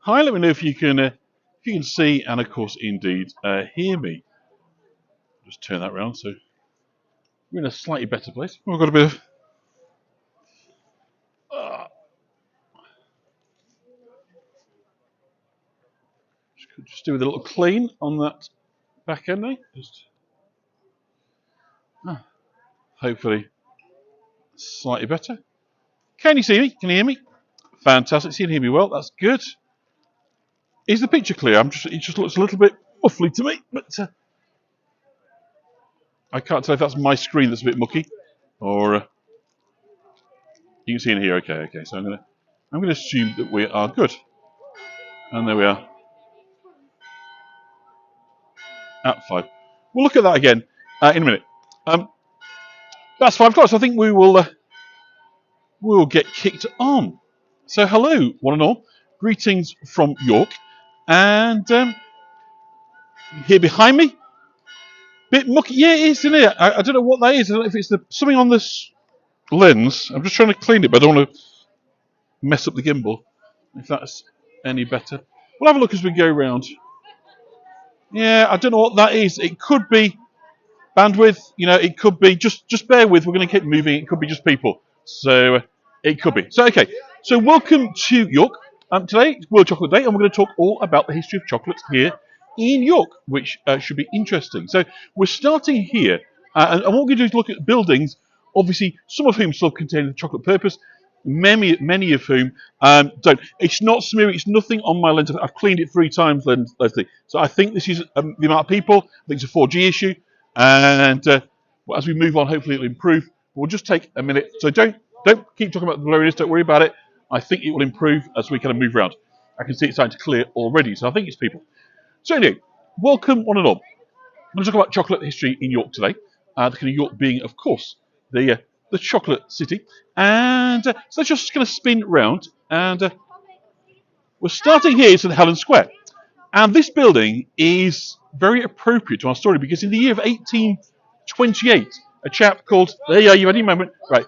Hi, let me know if you can see and, of course, indeed hear me. Just turn that round so we're in a slightly better place. We've got a bit of. Just do with a little clean on that back end there. Just hopefully slightly better. Can you see me? Can you hear me? Fantastic. See and hear me well. That's good. Is the picture clear? It just looks a little bit muffly to me, but I can't tell if that's my screen that's a bit mucky, or you can see in here. Okay. So I'm gonna assume that we are good, and there we are at 5. We'll look at that again in a minute. That's 5 o'clock. So I think we will get kicked on. So hello, one and all. Greetings from York, and here behind me. Bit mucky, yeah, it is, isn't it? I don't know what that is. I don't know if it's something on this lens. I'm just trying to clean it, but I don't want to mess up the gimbal. If that's any better, we'll have a look as we go around. Yeah, I don't know what that is. It could be bandwidth. It could be just bear with. We're going to keep moving. It could be just people. So it could be. So okay. So welcome to York. Today it's World Chocolate Day, and we're going to talk all about the history of chocolates here in York, which should be interesting. So we're starting here, and what we're going to do is look at buildings, obviously some of whom still contain the chocolate purpose, many of whom don't. It's not smeary, it's nothing on my lens. I've cleaned it 3 times, Leslie. So I think this is the amount of people. I think it's a 4G issue, and as we move on, hopefully it'll improve. We'll just take a minute. So don't keep talking about the blurriness, don't worry about it. I think it will improve as we kind of move around. I can see it's starting to clear already, so I think it's people. So anyway, welcome one and all. I'm going to talk about chocolate history in York today. The kind of York being, of course, the chocolate city. And so let's just going to spin round. And we're starting here at St Helens Square. And this building is very appropriate to our story because in the year of 1828, a chap called, there you are, you had your moment, right,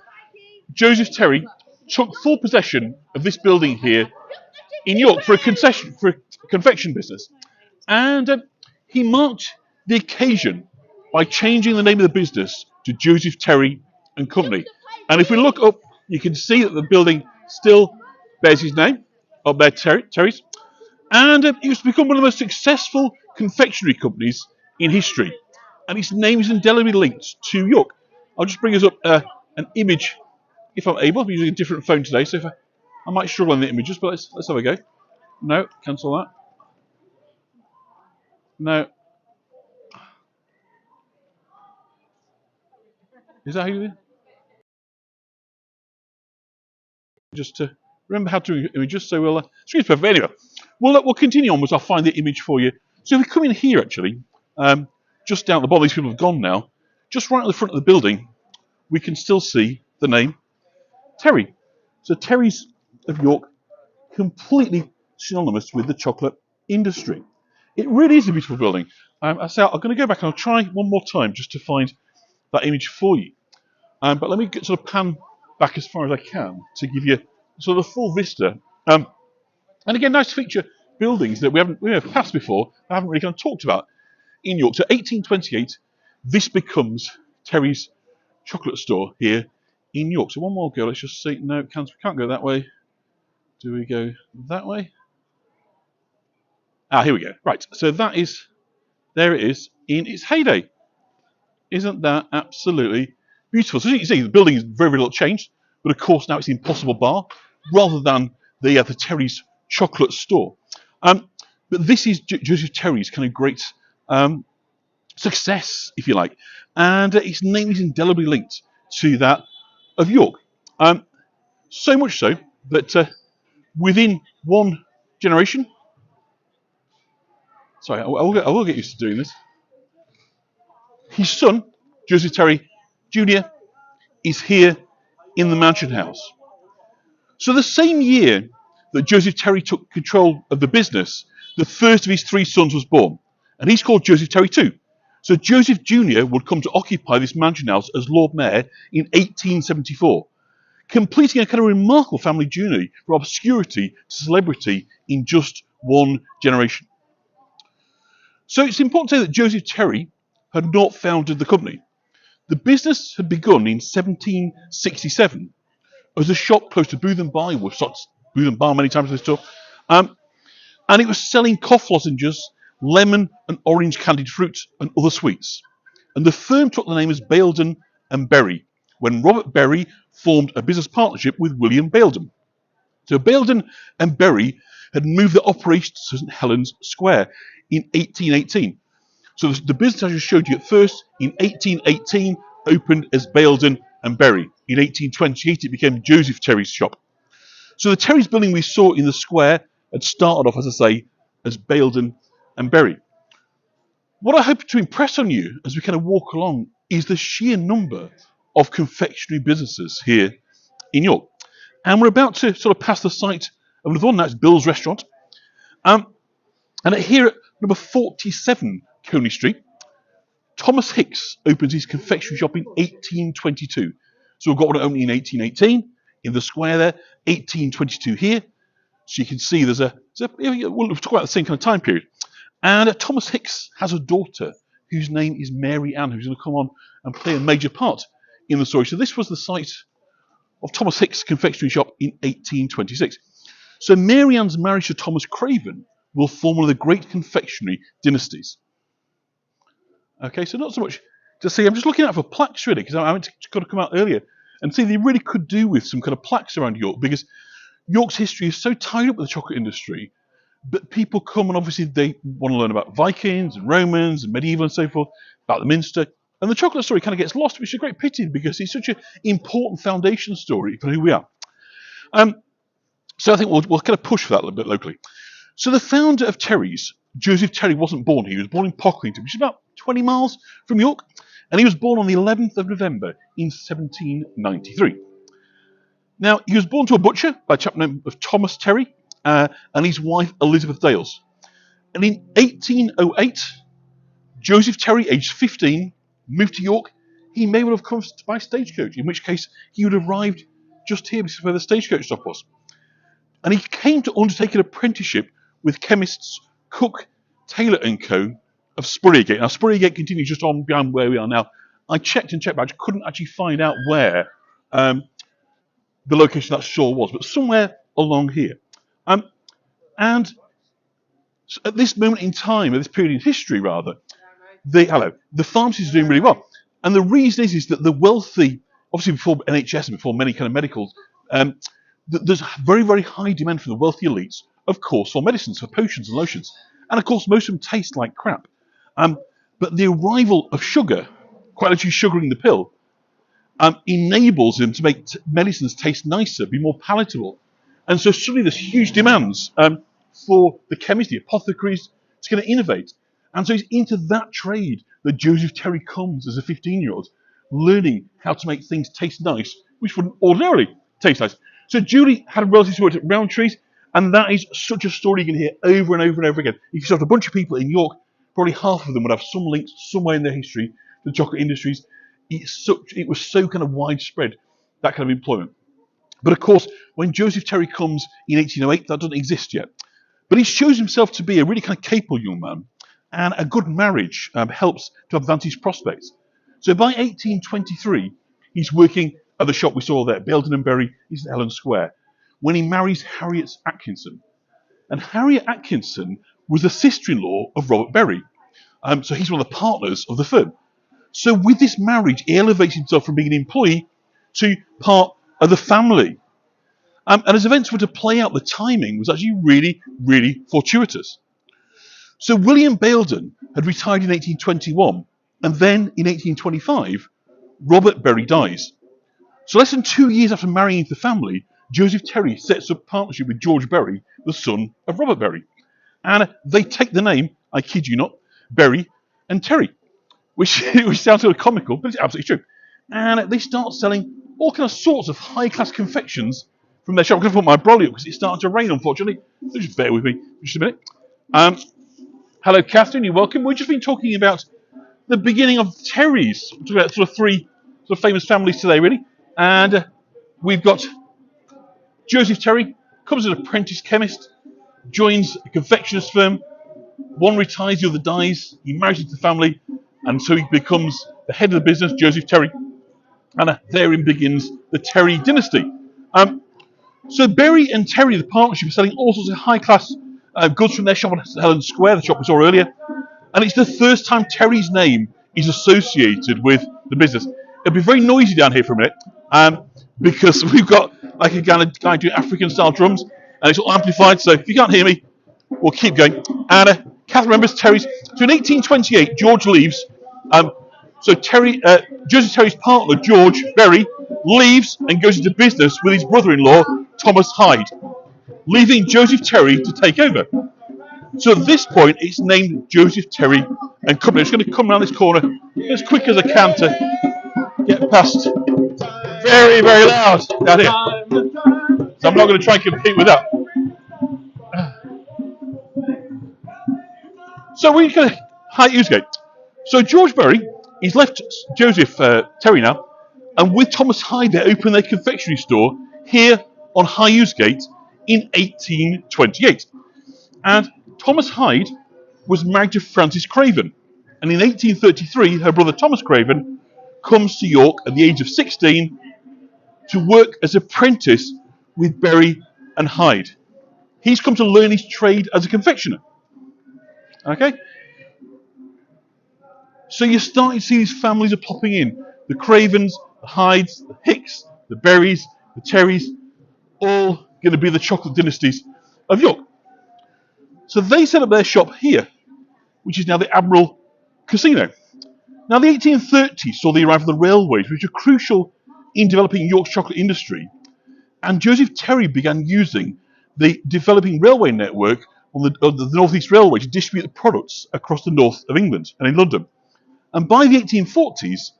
Joseph Terry took full possession of this building here in York for a confection business. And he marked the occasion by changing the name of the business to Joseph Terry and Company. And if we look up, you can see that the building still bears his name, up there, Terry's. And it used to become one of the most successful confectionery companies in history. And its name is indelibly linked to York. I'll just bring us up an image, if I'm able. I'm using a different phone today, so if I might struggle on the images, but let's have a go. No, cancel that. No. Is that how you do it? Just to remember how to images, so we'll screen's perfect. Anyway, we'll continue onwards. I'll find the image for you. So if we come in here, actually, just down at the bottom, these people have gone now. Just right at the front of the building, we can still see the name Terry. So Terry's of York, completely synonymous with the chocolate industry. It really is a beautiful building. I'm going to go back and I'll try one more time just to find that image for you. But let me sort of pan back as far as I can to give you sort of a full vista. And again, nice feature buildings that we have passed before, I haven't really kind of talked about in York. So 1828, this becomes Terry's chocolate store here in York. So one more go. Let's just see. No, we can't go that way. Do we go that way? Here we go. Right. So there it is in its heyday. Isn't that absolutely beautiful? So as you can see, the building is very, very little changed, but of course now it's the Impossible Bar rather than the Terry's chocolate store. But this is Joseph Terry's kind of great success, if you like, and its name is indelibly linked to that of York. So much so that within one generation, sorry, I will get used to doing this. His son, Joseph Terry Jr., is here in the Mansion House. So the same year that Joseph Terry took control of the business, the first of his 3 sons was born, and he's called Joseph Terry too. So Joseph Jr. would come to occupy this Mansion House as Lord Mayor in 1874, completing a kind of remarkable family journey from obscurity to celebrity in just one generation. So it's important to say that Joseph Terry had not founded the company. The business had begun in 1767 as a shop close to Booth and Bar. We've stopped Booth and Bar many times in this tour. And it was selling cough lozenges, lemon and orange candied fruit, and other sweets. And the firm took the name as Baildon and Berry when Robert Berry formed a business partnership with William Baildon. So Baildon and Berry had moved their operations to St Helens Square in 1818. So the business I just showed you at first in 1818 opened as Baildon and Berry. In 1828 it became Joseph Terry's shop. So the Terry's building we saw in the square had started off, as I say, as Baildon and Berry. What I hope to impress on you as we kind of walk along is the sheer number of confectionery businesses here in York. And we're about to sort of pass the site of another one, that's Bill's Restaurant. And here at number 47 Coney Street, Thomas Hicks opens his confectionery shop in 1822. So we've got one opening in 1818 in the square there, 1822 here. So you can see we'll talk about the same kind of time period. And Thomas Hicks has a daughter whose name is Mary Anne, who's going to come on and play a major part in the story. So this was the site of Thomas Hicks' confectionery shop in 1826. So Mary Anne's marriage to Thomas Craven will form one of the great confectionery dynasties. Okay, so not so much to see. I'm just looking out for plaques really, because I went to come out earlier and see they really could do with some kind of plaques around York, because York's history is so tied up with the chocolate industry. But people come and obviously they want to learn about Vikings and Romans and medieval and so forth, about the Minster. And the chocolate story kind of gets lost, which is a great pity because it's such an important foundation story for who we are. So I think we'll kind of push for that a little bit locally. So the founder of Terry's, Joseph Terry, wasn't born here. He was born in Pocklington, which is about 20 miles from York. And he was born on the 11th of November in 1793. Now, he was born to a butcher by a chap named Thomas Terry and his wife Elizabeth Dales. And in 1808, Joseph Terry, aged 15, moved to York. He may well have come by stagecoach, in which case he would have arrived just here, because where the stagecoach stop was. And he came to undertake an apprenticeship with chemists Cook, Taylor and Co. of Spurriergate. Now, Spurriergate continues just on beyond where we are now. I checked, but I couldn't actually find out where the location of that store was, but somewhere along here. And at this moment in time, at this period in history, rather, the pharmacy is doing really well. And the reason is that the wealthy, obviously before NHS and before many kind of medicals, there's very, very high demand from the wealthy elites, of course, for medicines, for potions and lotions. And of course, most of them taste like crap. But the arrival of sugar, quite literally sugaring the pill, enables them to make medicines taste nicer, be more palatable. And so suddenly there's huge demands for the chemists, the apothecaries, to kind of innovate. And so it's into that trade that Joseph Terry comes as a 15-year-old, learning how to make things taste nice, which wouldn't ordinarily taste nice. So Julie had relatives who worked at Rowntree, and that is such a story you can hear over and over and over again. If you start a bunch of people in York, probably half of them would have some links somewhere in their history to the chocolate industries. It was so kind of widespread, that kind of employment. But of course, when Joseph Terry comes in 1808, that doesn't exist yet. But he shows himself to be a really kind of capable young man, and a good marriage helps to advance his prospects. So by 1823, he's working at the shop we saw there, Baildon and Berry, in St Helens Square, when he marries Harriet Atkinson. And Harriet Atkinson was the sister-in-law of Robert Berry. So he's one of the partners of the firm. So with this marriage, he elevates himself from being an employee to part of the family. And as events were to play out, the timing was actually really, really fortuitous. So William Baildon had retired in 1821, and then in 1825, Robert Berry dies. So less than 2 years after marrying into the family, Joseph Terry sets up a partnership with George Berry, the son of Robert Berry. And they take the name, I kid you not, Berry and Terry, which sounds sort of comical, but it's absolutely true. And they start selling all kinds of sorts of high-class confections from their shop. I'm going to put my brolly up because it's starting to rain, unfortunately. So just bear with me for just a minute. Hello, Catherine. You're welcome. We've just been talking about the beginning of Terry's. We're talking about sort of three sort of famous families today, really. And we've got Joseph Terry, comes as an apprentice chemist, joins a confectioner's firm. One retires, the other dies. He marries into the family, and so he becomes the head of the business, Joseph Terry. And therein begins the Terry dynasty. So Berry and Terry, the partnership, are selling all sorts of high-class goods from their shop on Helen Square, the shop we saw earlier. And it's the first time Terry's name is associated with the business. It'll be very noisy down here for a minute, because we've got like a guy doing African-style drums, and it's all amplified. So if you can't hear me, we'll keep going. And Kath remembers Terry's. So in 1828, George leaves. So Joseph Terry's partner, George Berry, leaves and goes into business with his brother-in-law, Thomas Hyde, leaving Joseph Terry to take over. So at this point, it's named Joseph Terry and Company. I'm just going to come around this corner as quick as I can to get past. Very, very loud down here. So I'm not going to try and compete with that. So we're going to High Usegate. So George Berry, he's left Joseph Terry now, and with Thomas Hyde, they opened their confectionery store here on High Usegate in 1828. And Thomas Hyde was married to Frances Craven. And in 1833, her brother Thomas Craven comes to York at the age of 16 to work as an apprentice with Berry and Hyde. He's come to learn his trade as a confectioner. Okay? So you're starting to see these families are popping in. The Cravens, the Hydes, the Hicks, the Berrys, the Terrys, all going to be the chocolate dynasties of York. So they set up their shop here, which is now the Admiral Casino. Now the 1830s saw the arrival of the railways, which were crucial in developing York's chocolate industry. And Joseph Terry began using the developing railway network on the North East Railway to distribute the products across the north of England and in London. And by the 1840s,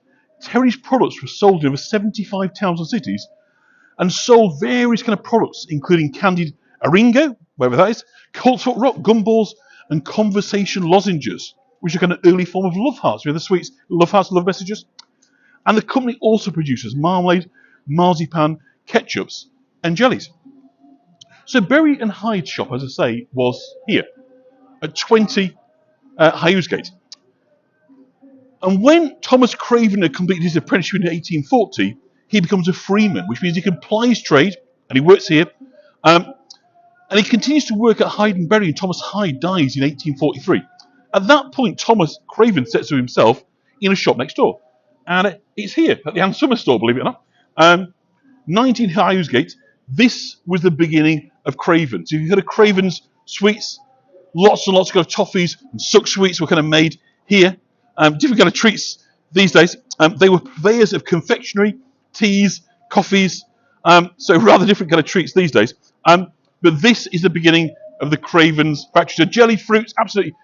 Terry's products were sold in over 75 towns and cities and sold various kind of products, including candied Aringo, wherever that is, Coltsfoot Rock, gumballs, and conversation lozenges, which are kind of early form of love hearts. We have the sweets, love hearts, love messages. And the company also produces marmalade, marzipan, ketchups, and jellies. So Berry and Hyde's shop, as I say, was here at 20 High Usegate. And when Thomas Craven had completed his apprenticeship in 1840, he becomes a freeman, which means he can ply his trade, and he works here. And he continues to work at Hyde and Berry, and Thomas Hyde dies in 1843. At that point, Thomas Craven sets up himself in a shop next door. And it's here, at the Ann Summer store, believe it or not. 19 High Usegate. This was the beginning of Craven. So if you've heard of Craven's sweets, lots and lots of kind of toffees and suck sweets were kind of made here. Different kind of treats these days. They were purveyors of confectionery, teas, coffees, so rather different kind of treats these days. But this is the beginning of the Craven's factory. So jelly fruits, absolutely,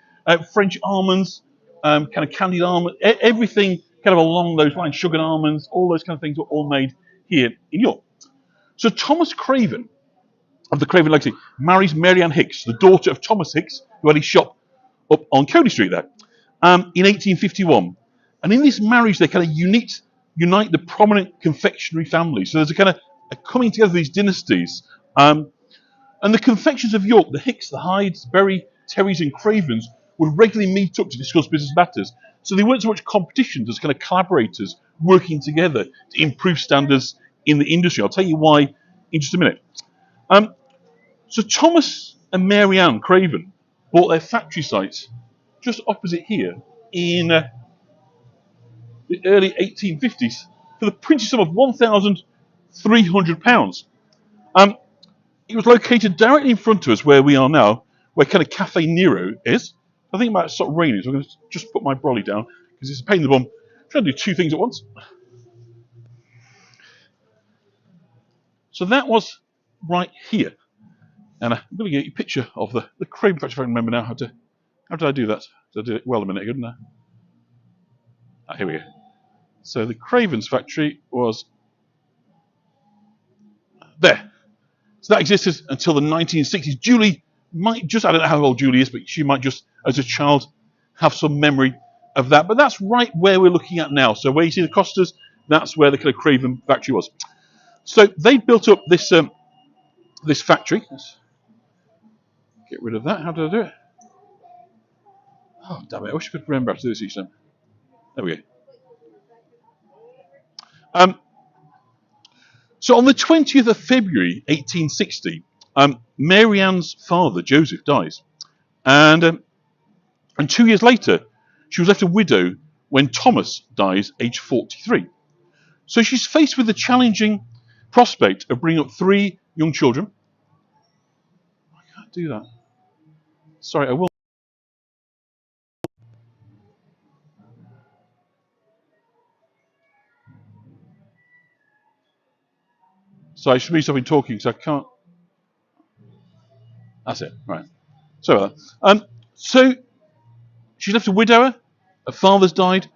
French almonds, kind of candied almonds, everything kind of along those lines, sugared almonds, all those kind of things were all made here in York. So Thomas Craven, of the Craven legacy, marries Mary Anne Hicks, the daughter of Thomas Hicks, who had his shop up on Cody Street there, in 1851. And in this marriage, they kind of unite the prominent confectionery families. So there's a kind of a coming together of these dynasties. And the confectioners of York, the Hicks, the Hydes, Berry, Terrys, and Cravens, would regularly meet up to discuss business matters. So they weren't so much competitions as kind of collaborators working together to improve standards in the industry. I'll tell you why in just a minute. So Thomas and Mary Anne Craven bought their factory sites just opposite here in the early 1850s for the princely sum of £1,300. It was located directly in front of us where we are now, where kind of Cafe Nero is. I think it might stop raining, so I'm going to just put my brolly down because it's a pain in the bum. I'm trying to do two things at once. So that was right here. And I'm going to get you a picture of the Craven factory if I remember now how did I do that? Did I do it well a minute ago, didn't I? Here we go. So the Craven's factory was there. So that existed until the 1960s. Julie might just, I don't know how old Julie is, but she might just, as a child, have some memory of that. But that's right where we're looking at now. So where you see the Costas, that's where the kind of Craven factory was. So they built up this this factory. Get rid of that. How did I do it? Oh, damn it. I wish I could remember how to do this each time. There we go. So on the 20th of February, 1860, Mary Anne's father, Joseph, dies. And 2 years later, she was left a widow when Thomas dies, aged 43. So she's faced with the challenging prospect of bringing up 3 young children. I can't do that. Sorry, I will. So I should be stopping talking because I can't. That's it. Right. Sorry about that. So she's left a widower. Her father's died,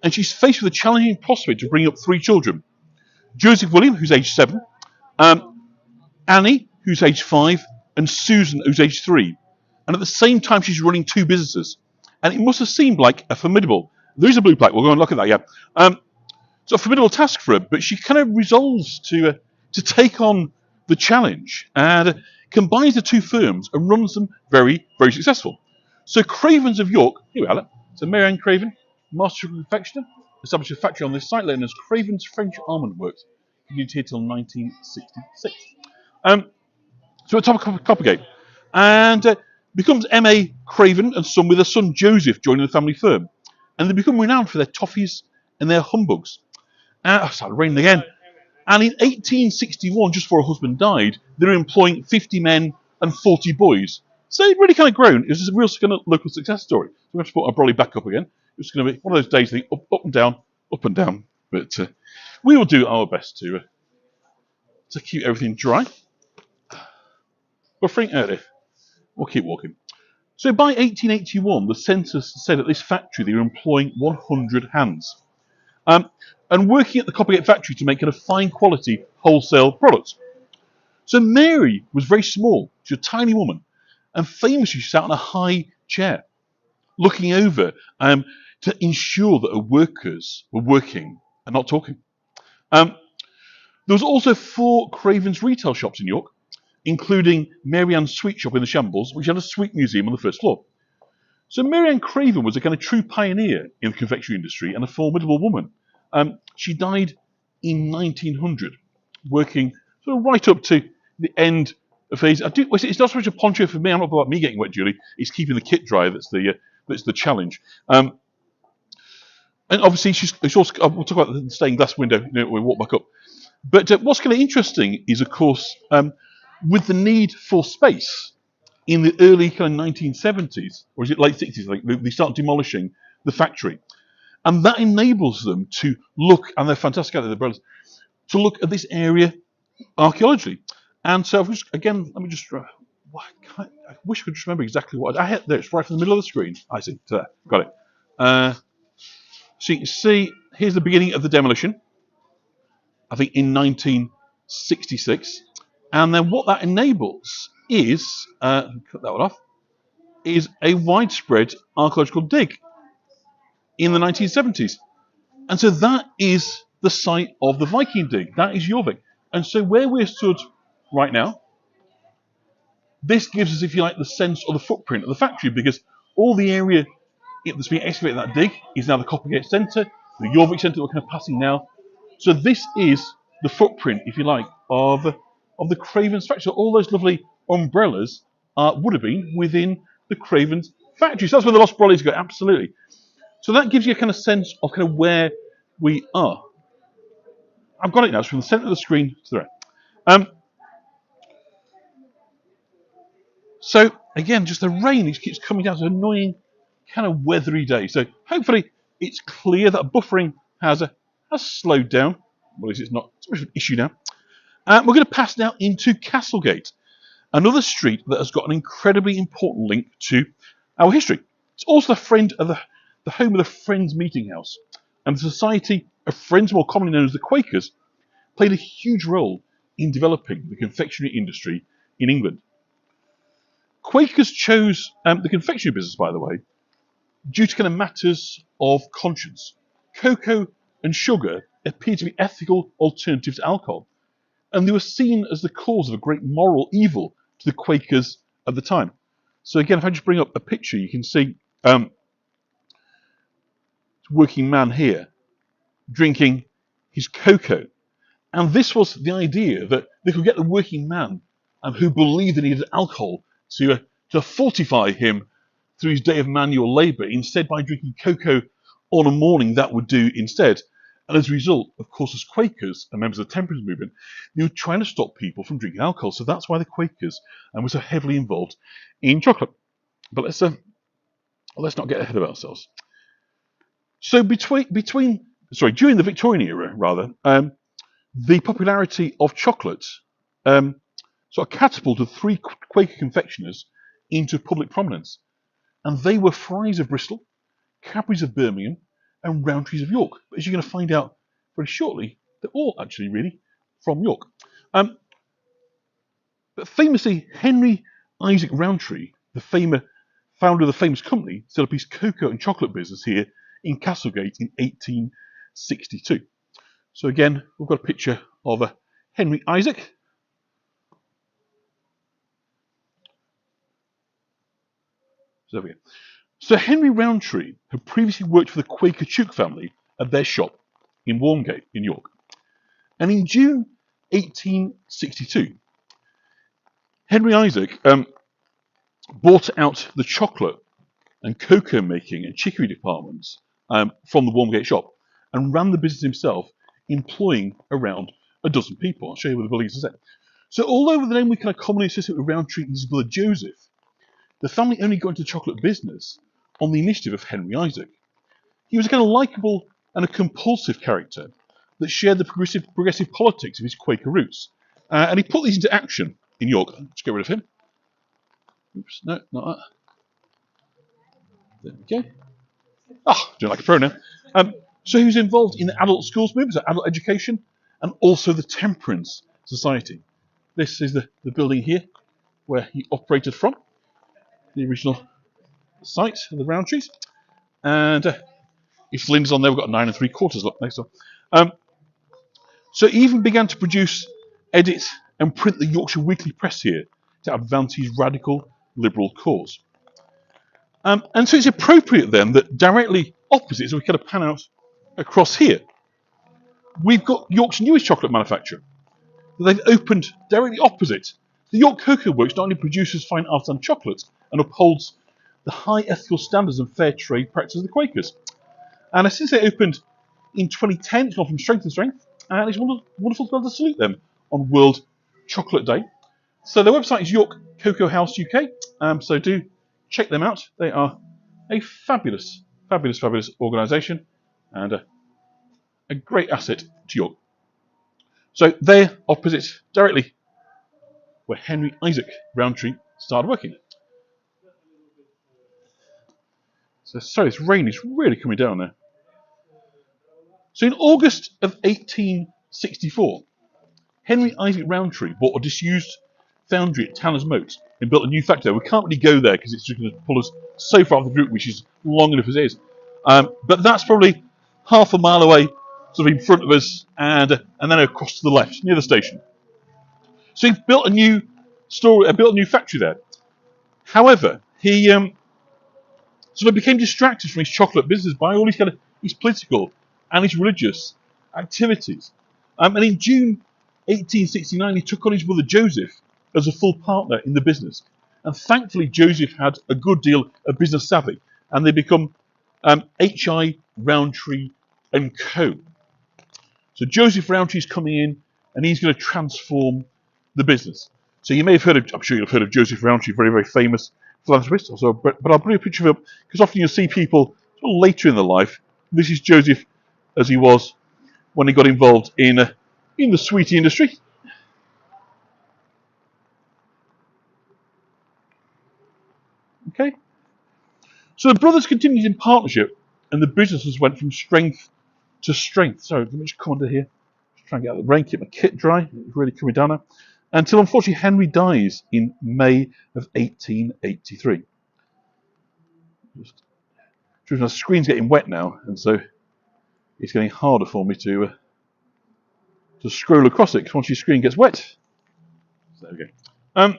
and she's faced with a challenging prospect of bringing up 3 children: Joseph William, who's aged 7, Annie, who's aged 5, and Susan, who's aged 3. And at the same time, she's running 2 businesses. And it must have seemed like a formidable. There's a blue plaque. We'll go and look at that. Yeah. It's a formidable task for her, but she kind of resolves to take on the challenge and combines the 2 firms and runs them very, very successful. So Cravens of York, here we are. So Mary Anne Craven, master confectioner, established a factory on this site, known as Craven's French Almond Works. Continued here till 1966. So at top of Coppergate, and becomes M.A. Craven and son with a son Joseph joining the family firm, and they become renowned for their toffees and their humbugs. It started raining again. And in 1861, just before her husband died, they were employing 50 men and 40 boys. So it really kind of grown. It was a real kind of local success story. So we have to put our brolly back up again. It's going to be one of those days, up and down, up and down. But we will do our best to keep everything dry. Buffering early. We'll keep walking. So by 1881, the census said at this factory they were employing 100 hands. And working at the Coppergate factory to make kind of fine quality wholesale products. So Mary was very small. She was a tiny woman. And famously, she sat on a high chair, looking over to ensure that her workers were working and not talking. There was also 4 Craven's retail shops in York, including Mary Anne's sweet shop in the Shambles, which had a sweet museum on the first floor. So Mary Anne Craven was a kind of true pioneer in the confectionery industry and a formidable woman. She died in 1900, working sort of right up to the end of phase. It's not so much a poncho for me. I'm not about me getting wet, Julie. It's keeping the kit dry that's the challenge. And obviously, it's also, we'll talk about the stained glass window when we walk back up. But what's kind of interesting is, of course, with the need for space in the early kind of 1970s, or is it late 60s? I think they start demolishing the factory. And that enables them to look, and they're fantastic at it, the brothers, to look at this area archaeologically. And so, again, let me just, I wish I could just remember exactly what I had there. It's right in the middle of the screen. I see. So, got it. So you can see, here's the beginning of the demolition, I think in 1966. And then what that enables is, cut that one off, is a widespread archaeological dig in the 1970s. And so that is the site of the Viking dig. That is Jorvik. And so where we're stood right now, this gives us, if you like, the sense of the footprint of the factory, because all the area that's been excavated in that dig is now the Coppergate Centre, the Jorvik Centre that we're kind of passing now. So this is the footprint, if you like, of the Craven's factory. So all those lovely umbrellas would have been within the Craven's factory. So that's where the lost brollies go, absolutely. So that gives you a kind of sense of kind of where we are. I've got it now. It's from the centre of the screen to the right. So again, just the rain, it keeps coming down. It's an annoying kind of weathery day. So hopefully it's clear that buffering has slowed down. Well, it's not so much an issue now. We're going to pass now into Castlegate, another street that has got an incredibly important link to our history. It's also the home of the Friends Meeting House, and the Society of Friends, more commonly known as the Quakers, played a huge role in developing the confectionery industry in England. Quakers chose the confectionery business, by the way, due to kind of matters of conscience. Cocoa and sugar appeared to be ethical alternatives to alcohol, and they were seen as the cause of a great moral evil to the Quakers at the time. So again, if I just bring up a picture, you can see working man here drinking his cocoa. And this was the idea, that they could get the working man who believed they needed alcohol to fortify him through his day of manual labour, instead by drinking cocoa on a morning that would do instead. And as a result, of course, as Quakers and members of the temperance movement, they were trying to stop people from drinking alcohol. So that's why the Quakers were so heavily involved in chocolate. But let's not get ahead of ourselves. So during the Victorian era, rather, the popularity of chocolate sort of catapulted 3 Quaker confectioners into public prominence. And they were Fry's of Bristol, Cadbury's of Birmingham, and Rowntree's of York. But as you're going to find out very shortly, they're all actually really from York. But famously, Henry Isaac Rowntree, the founder of the famous company, set up his cocoa and chocolate business here in Castlegate in 1862. So again, we've got a picture of Henry Isaac. So there we go. So Henry Rowntree had previously worked for the Quaker Tuke family at their shop in Warmgate in York. And in June 1862, Henry Isaac bought out the chocolate and cocoa making and chicory departments from the Warmgate shop and ran the business himself, employing around a dozen people. I'll show you what the building is in a sec. So although the name we kind of commonly associate with Rowntree is his brother Joseph, the family only got into the chocolate business on the initiative of Henry Isaac. He was a kind of likeable and a compulsive character that shared the progressive politics of his Quaker roots. And he put these into action in York. Let's get rid of him. Oops, no, not that. There we go. Doing like a pro now. So he was involved in the adult schools movement, so adult education, and also the temperance society. This is the building here where he operated from, the original site of the Rowntrees. And if Lynn's on there, we've got a 9 3/4 look next door. So he even began to produce, edit, and print the Yorkshire Weekly Press here to advance his radical liberal cause. And so it's appropriate then that directly opposite, so we kind of pan out across here, we've got York's newest chocolate manufacturer. They've opened directly opposite. The York Cocoa Works not only produces fine artisan chocolate and upholds the high ethical standards and fair trade practices of the Quakers. And since they opened in 2010, it's gone from strength to strength, and it's wonderful to be able to salute them on World Chocolate Day. So their website is York Cocoa House UK, so do check them out. They are a fabulous, fabulous, fabulous organisation and a great asset to York. So they're opposite directly where Henry Isaac Rowntree started working. So sorry, this rain is really coming down there. So in August of 1864, Henry Isaac Rowntree bought a disused foundry at Tanner's Moat and built a new factory. We can't really go there because it's just going to pull us so far off the route, which is long enough as it is. But that's probably half a mile away, sort of in front of us, and then across to the left, near the station. So he built a new factory there. However, he sort of became distracted from his chocolate business by all his political and his religious activities. And in June 1869, he took on his brother Joseph as a full partner in the business. And thankfully, Joseph had a good deal of business savvy, and they become H.I. Rowntree and Co. So Joseph Rowntree is coming in, and he's going to transform the business. So you may have heard of, I'm sure you've heard of Joseph Rowntree, very, very famous philanthropist. Also, but I'll bring a picture of him because often you'll see people sort of later in their life. This is Joseph as he was when he got involved in the sweetie industry. Okay. So the brothers continued in partnership, and the businesses went from strength to strength. Sorry, let me just come under here. Just try and get out of the rain, keep my kit dry. It's really coming down now. Until unfortunately Henry dies in May of 1883. The screen's getting wet now, and so it's getting harder for me to scroll across it, because once your screen gets wet. So there we go.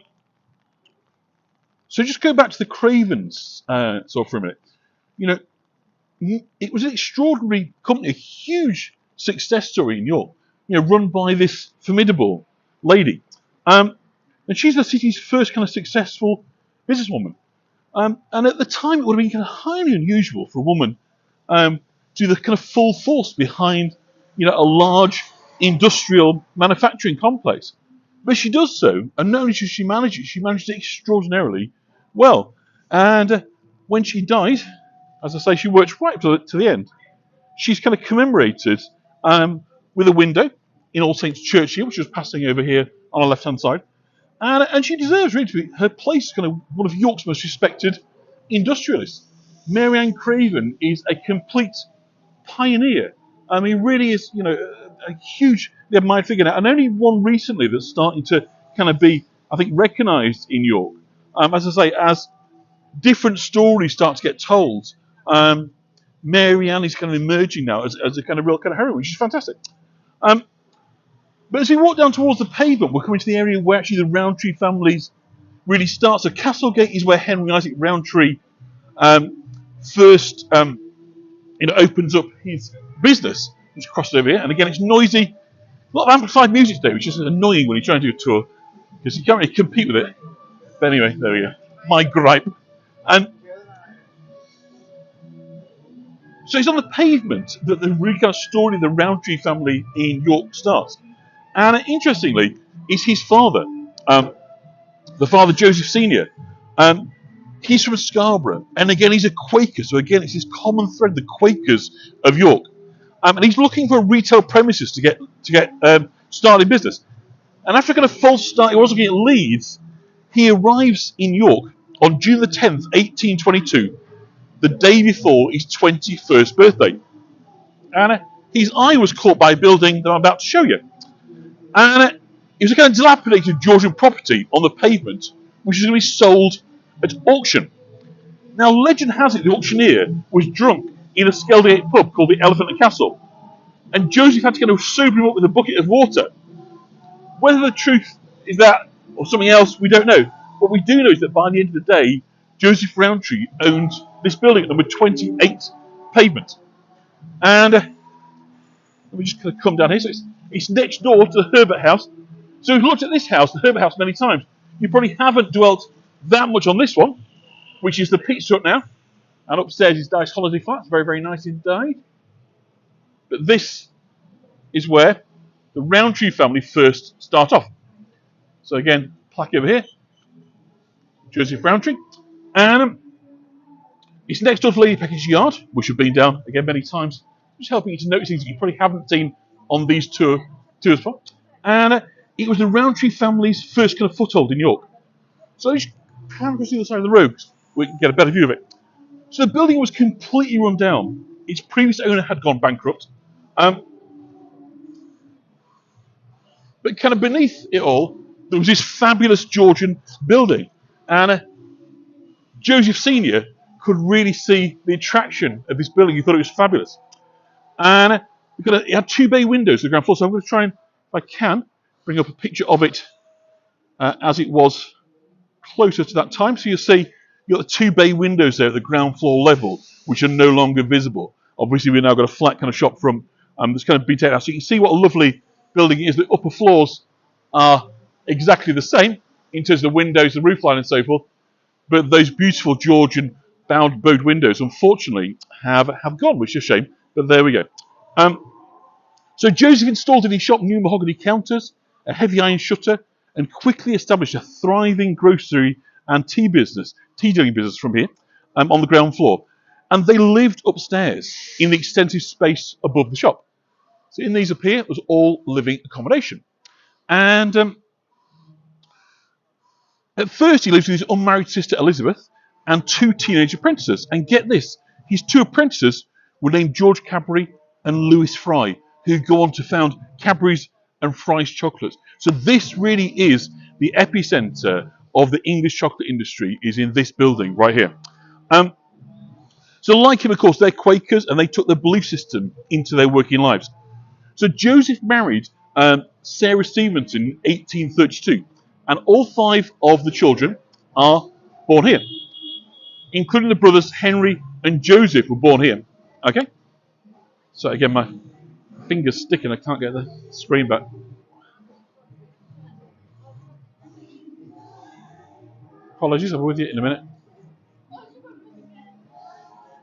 So just go back to the Cravens sort of for a minute. You know, it was an extraordinary company, a huge success story in York. You know, run by this formidable lady, and she's the city's first kind of successful businesswoman. And at the time, it would have been kind of highly unusual for a woman to do the kind of full force behind, you know, a large industrial manufacturing complex. But she does so, and not only does she manage it, she managed it extraordinarily well. And when she died, as I say, she worked right to the end. She's kind of commemorated with a window in All Saints Church here, which is passing over here on the left-hand side. And she deserves really to be, her place is kind of one of York's most respected industrialists. Mary Anne Craven is a complete pioneer. I mean, really is, you know, a huge admired figure now, and only one recently that's starting to kind of be, I think, recognised in York. As I say, as different stories start to get told, Mary Anne is kind of emerging now as a kind of real kind of heroine, which is fantastic. But as we walk down towards the pavement, we're coming to the area where actually the Rowntree families really start. So Castlegate is where Henry Isaac Rowntree first opens up his business, which crosses over here. And again, it's noisy. A lot of amplified music today, which is annoying when you're trying to do a tour, because you can't really compete with it. But anyway, there we go. My gripe. And so it's on the pavement that the really kind of story of the Rowntree family in York starts. And interestingly, it's his father, the father Joseph Senior. He's from Scarborough, and again he's a Quaker. So again, it's this common thread: the Quakers of York. And he's looking for retail premises to get started in business. And after a kind of false start, he was looking at Leeds. He arrives in York on June the 10th, 1822, the day before his 21st birthday. And his eye was caught by a building that I'm about to show you. And it was a kind of dilapidated Georgian property on the pavement, which was going to be sold at auction. Now, legend has it the auctioneer was drunk in a Skeldgate pub called the Elephant and Castle, and Joseph had to go sober him up with a bucket of water. Whether the truth is that or something else, we don't know. What we do know is that by the end of the day, Joseph Rowntree owned this building at number 28 Pavement. And let me just kind of come down here. So it's next door to the Herbert House. So we've looked at this house, the Herbert House, many times. You probably haven't dwelt that much on this one, which is the pizza hut now. And upstairs is Dice Holiday Flats, very, very nice indeed. But this is where the Rowntree family first start off. So again, plaque over here, Joseph Rowntree. And it's next door to Lady Pecker's Yard, which we've been down again many times, just helping you to notice things that you probably haven't seen on these tours before. And it was the Rowntree family's first kind of foothold in York. So just pan across the other side of the road, we can get a better view of it. So the building was completely run down. Its previous owner had gone bankrupt. But kind of beneath it all, there was this fabulous Georgian building. And Joseph Senior could really see the attraction of this building. He thought it was fabulous. And it had two bay windows to the ground floor. So I'm going to try and, if I can, bring up a picture of it as it was closer to that time. So you'll see you've got the two bay windows there at the ground floor level, which are no longer visible. Obviously, we've now got a flat kind of shop front that's kind of been taken out. So you can see what a lovely building it is. The upper floors are exactly the same in terms of the windows, the roofline and so forth. But those beautiful Georgian bowed windows, unfortunately, have gone, which is a shame. But there we go. So Joseph installed in his shop new mahogany counters, a heavy iron shutter, and quickly established a thriving grocery and tea dealing business from here on the ground floor. And they lived upstairs in the extensive space above the shop. So in these up here was all living accommodation. And at first he lived with his unmarried sister Elizabeth and two teenage apprentices. And get this, his two apprentices were named George Cadbury and Lewis Fry, who go on to found Cadbury's and Fry's chocolates. So this really is the epicenter of the English chocolate industry, is in this building right here. So like him, of course, they're Quakers, and they took their belief system into their working lives. So Joseph married Sarah Stevenson in 1832, and all five of the children are born here, including the brothers Henry and Joseph were born here. Okay? So again, my finger's sticking, I can't get the screen back. Apologies, I'll be with you in a minute.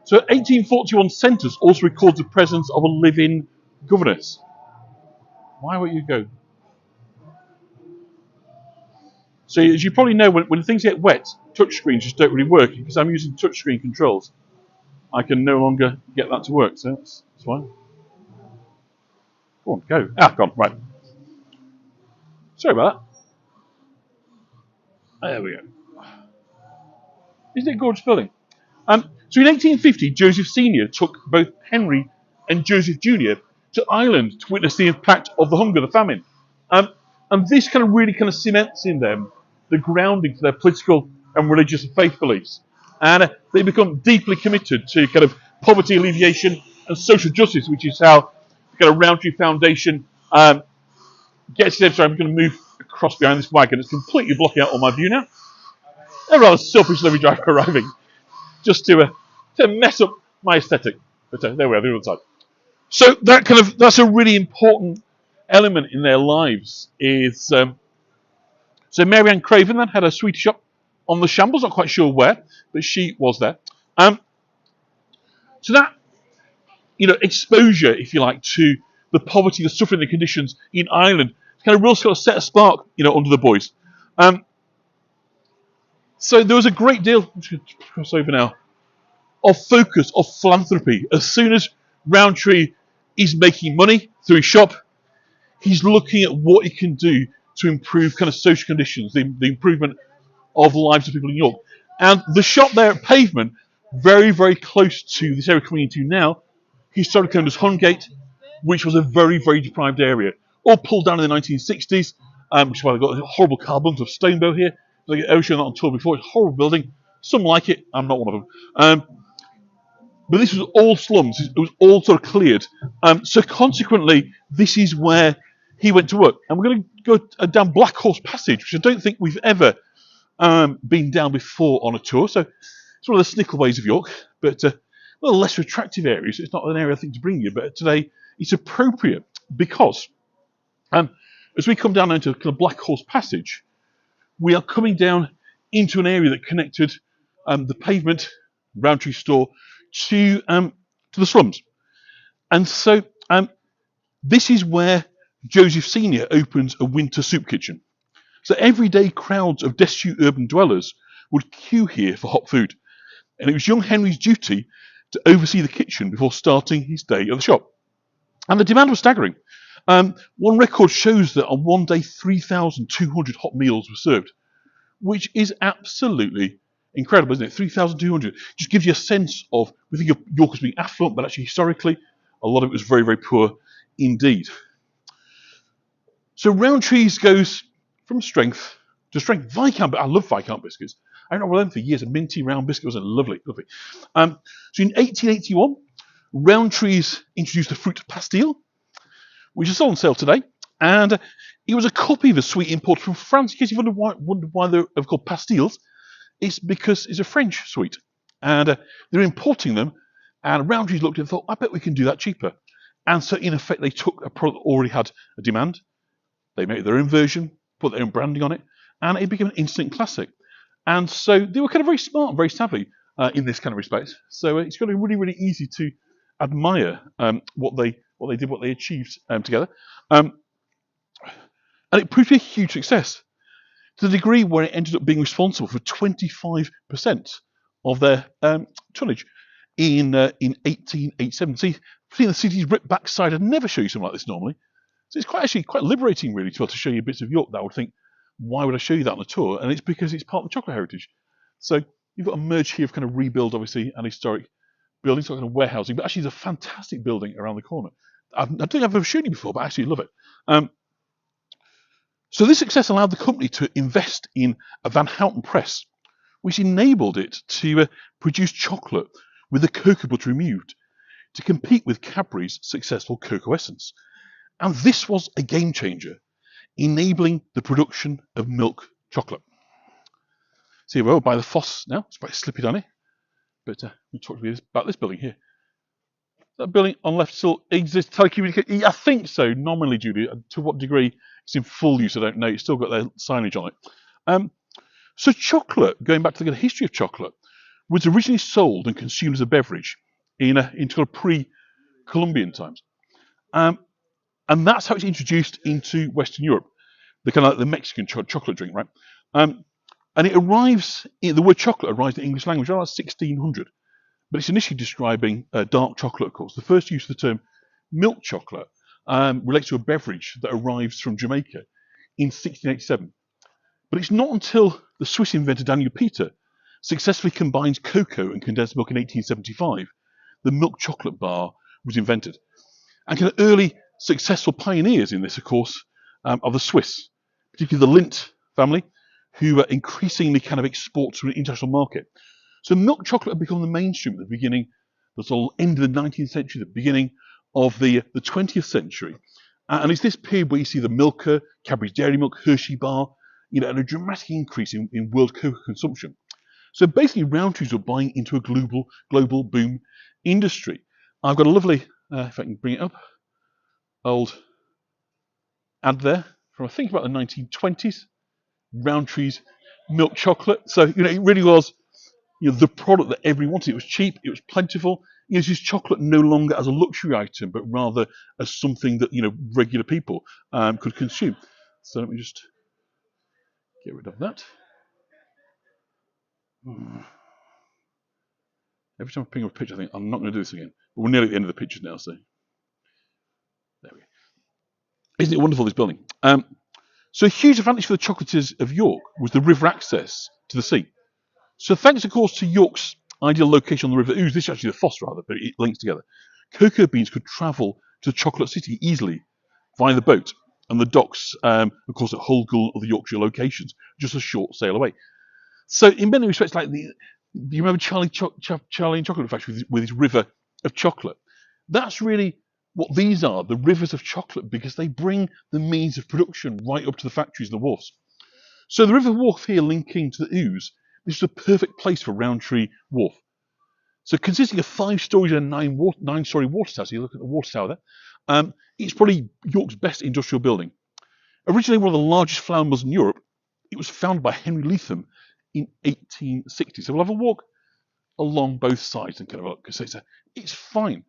So 1841 census also records the presence of a living governess. Why won't you go? So as you probably know, when things get wet, touchscreens just don't really work. Because I'm using touchscreen controls, I can no longer get that to work. So that's fine. Go on, go. Gone. Right. Sorry about that. There we go. Isn't it gorgeous building? So in 1850, Joseph Sr. took both Henry and Joseph Jr. to Ireland to witness the impact of the hunger, the famine. And this kind of really kind of cements in them the grounding for their political and religious and faith beliefs. And they become deeply committed to kind of poverty alleviation and social justice, which is how the kind of Rowntree Foundation gets there. So I'm going to move across behind this wagon. It's completely blocking out all my view now. A rather selfish lorry driver arriving just to mess up my aesthetic. But there we are, the other side. So that's a really important element in their lives. Is so Mary Anne Craven then had a sweetie shop on the Shambles, not quite sure where, but she was there. So that exposure, if you like, to the poverty, the suffering, the conditions in Ireland, kind of real sort of set a spark, under the boys. So there was a great deal. I'm just going to cross over now. Of focus, of philanthropy. As soon as Rowntree is making money through his shop, he's looking at what he can do to improve kind of social conditions, the improvement of the lives of people in York. And the shop there at Pavement, very, very close to this area coming into now, historically known as Hongate, which was a very, very deprived area. All pulled down in the 1960s, which is why they've got a horrible carbons of Stonebow here. I've shown that on tour before. It's a horrible building. Some like it. I'm not one of them. But this was all slums. It was all sort of cleared. So consequently, this is where he went to work. And we're going to go down Black Horse Passage, which I don't think we've ever been down before on a tour. So it's one of the Snickleways of York, but a little less attractive area. So it's not an area I think to bring you. But today it's appropriate because as we come down into kind of Black Horse Passage, we are coming down into an area that connected the Pavement Rowntree store to the slums. And so this is where Joseph Sr. opens a winter soup kitchen. So everyday crowds of destitute urban dwellers would queue here for hot food. And it was young Henry's duty to oversee the kitchen before starting his day at the shop. And the demand was staggering. One record shows that on one day 3,200 hot meals were served, which is absolutely incredible, isn't it? 3,200. Just gives you a sense of, we think of York as being affluent, but actually historically, a lot of it was very, very poor indeed. So Rowntree's goes from strength to strength. Viscount, I love Viscount biscuits. I don't know what them for years. A minty round biscuit was lovely, lovely. So in 1881, Rowntree's introduced the fruit pastille, which is still on sale today. And it was a copy of a sweet import from France. In case you wonder why they're called pastilles, it's because it's a French sweet. And they're importing them. And Rowntree's looked at it and thought, I bet we can do that cheaper. And so in effect, they took a product that already had a demand. They made their own version, put their own branding on it, and it became an instant classic. And so they were kind of very smart and very savvy in this kind of respect. So it's going to be really, really easy to admire what they did, what they achieved together. And it proved to be a huge success to the degree where it ended up being responsible for 25% of their tonnage in 1887. See the city's ripped backside, I'd never show you something like this normally. So it's actually quite liberating, really, to be able to show you bits of York that I would think, why would I show you that on a tour? And it's because it's part of the chocolate heritage. So you've got a merge here of kind of rebuild, obviously, and historic buildings, sort of warehousing. But actually, it's a fantastic building around the corner. I don't think I've ever shown you before, but I actually love it. So this success allowed the company to invest in a Van Houten press, which enabled it to produce chocolate with the cocoa butter removed to compete with Cadbury's successful cocoa essence. And this was a game changer, enabling the production of milk chocolate. See, we're by the foss now. It's quite slippy down here. But we'll talk to you about this building here. That building on left still exists. Telecommunication. I think so, nominally, Judy. To what degree it's in full use, I don't know. It's still got their signage on it. So chocolate, going back to the history of chocolate, was originally sold and consumed as a beverage into pre-Columbian times. And that's how it's introduced into Western Europe, the kind of like the Mexican chocolate drink, right? And it arrives, the word chocolate arrives in the English language around 1600, but it's initially describing dark chocolate, of course. The first use of the term milk chocolate relates to a beverage that arrives from Jamaica in 1687. But it's not until the Swiss inventor Daniel Peter successfully combines cocoa and condensed milk in 1875, the milk chocolate bar was invented. And kind of early successful pioneers in this, of course, are the Swiss, particularly the Lindt family, who increasingly kind of export to an international market. So milk chocolate had become the mainstream at the beginning, the sort of end of the 19th century, the beginning of the 20th century. And it's this period where you see the Milka, Cadbury's Dairy Milk, Hershey bar, and a dramatic increase in world cocoa consumption. So basically, Rowntrees were buying into a global boom industry. I've got a lovely, if I can bring it up, old ad there from I think about the 1920s. Rowntree's milk chocolate. So it really was the product that everyone wanted. It was cheap, it was plentiful. It's just chocolate no longer as a luxury item, but rather as something that regular people could consume. So let me just get rid of that. Every time I ping up a picture, I think I'm not going to do this again. But we're nearly at the end of the picture now, so there we go. Isn't it wonderful, this building? So a huge advantage for the chocolatiers of York was the river access to the sea. So thanks, of course, to York's ideal location on the River Ouse, this is actually the Foss rather, but it links together, cocoa beans could travel to the chocolate city easily via the boat, and the docks, of course, at Holgull and other Yorkshire locations, just a short sail away. So in many respects, like do you remember Charlie and Chocolate Factory with his river of chocolate? That's really what these are, the rivers of chocolate, because they bring the means of production right up to the factories and the wharfs. So the River Wharf here linking to the Ouse, this is a perfect place for Rowntree Wharf. So consisting of 5 stories and a 9-story water tower, so you look at the water tower there, it's probably York's best industrial building. Originally one of the largest flour mills in Europe, it was founded by Henry Leatham in 1860. So we'll have a walk along both sides and kind of look. So it's fine.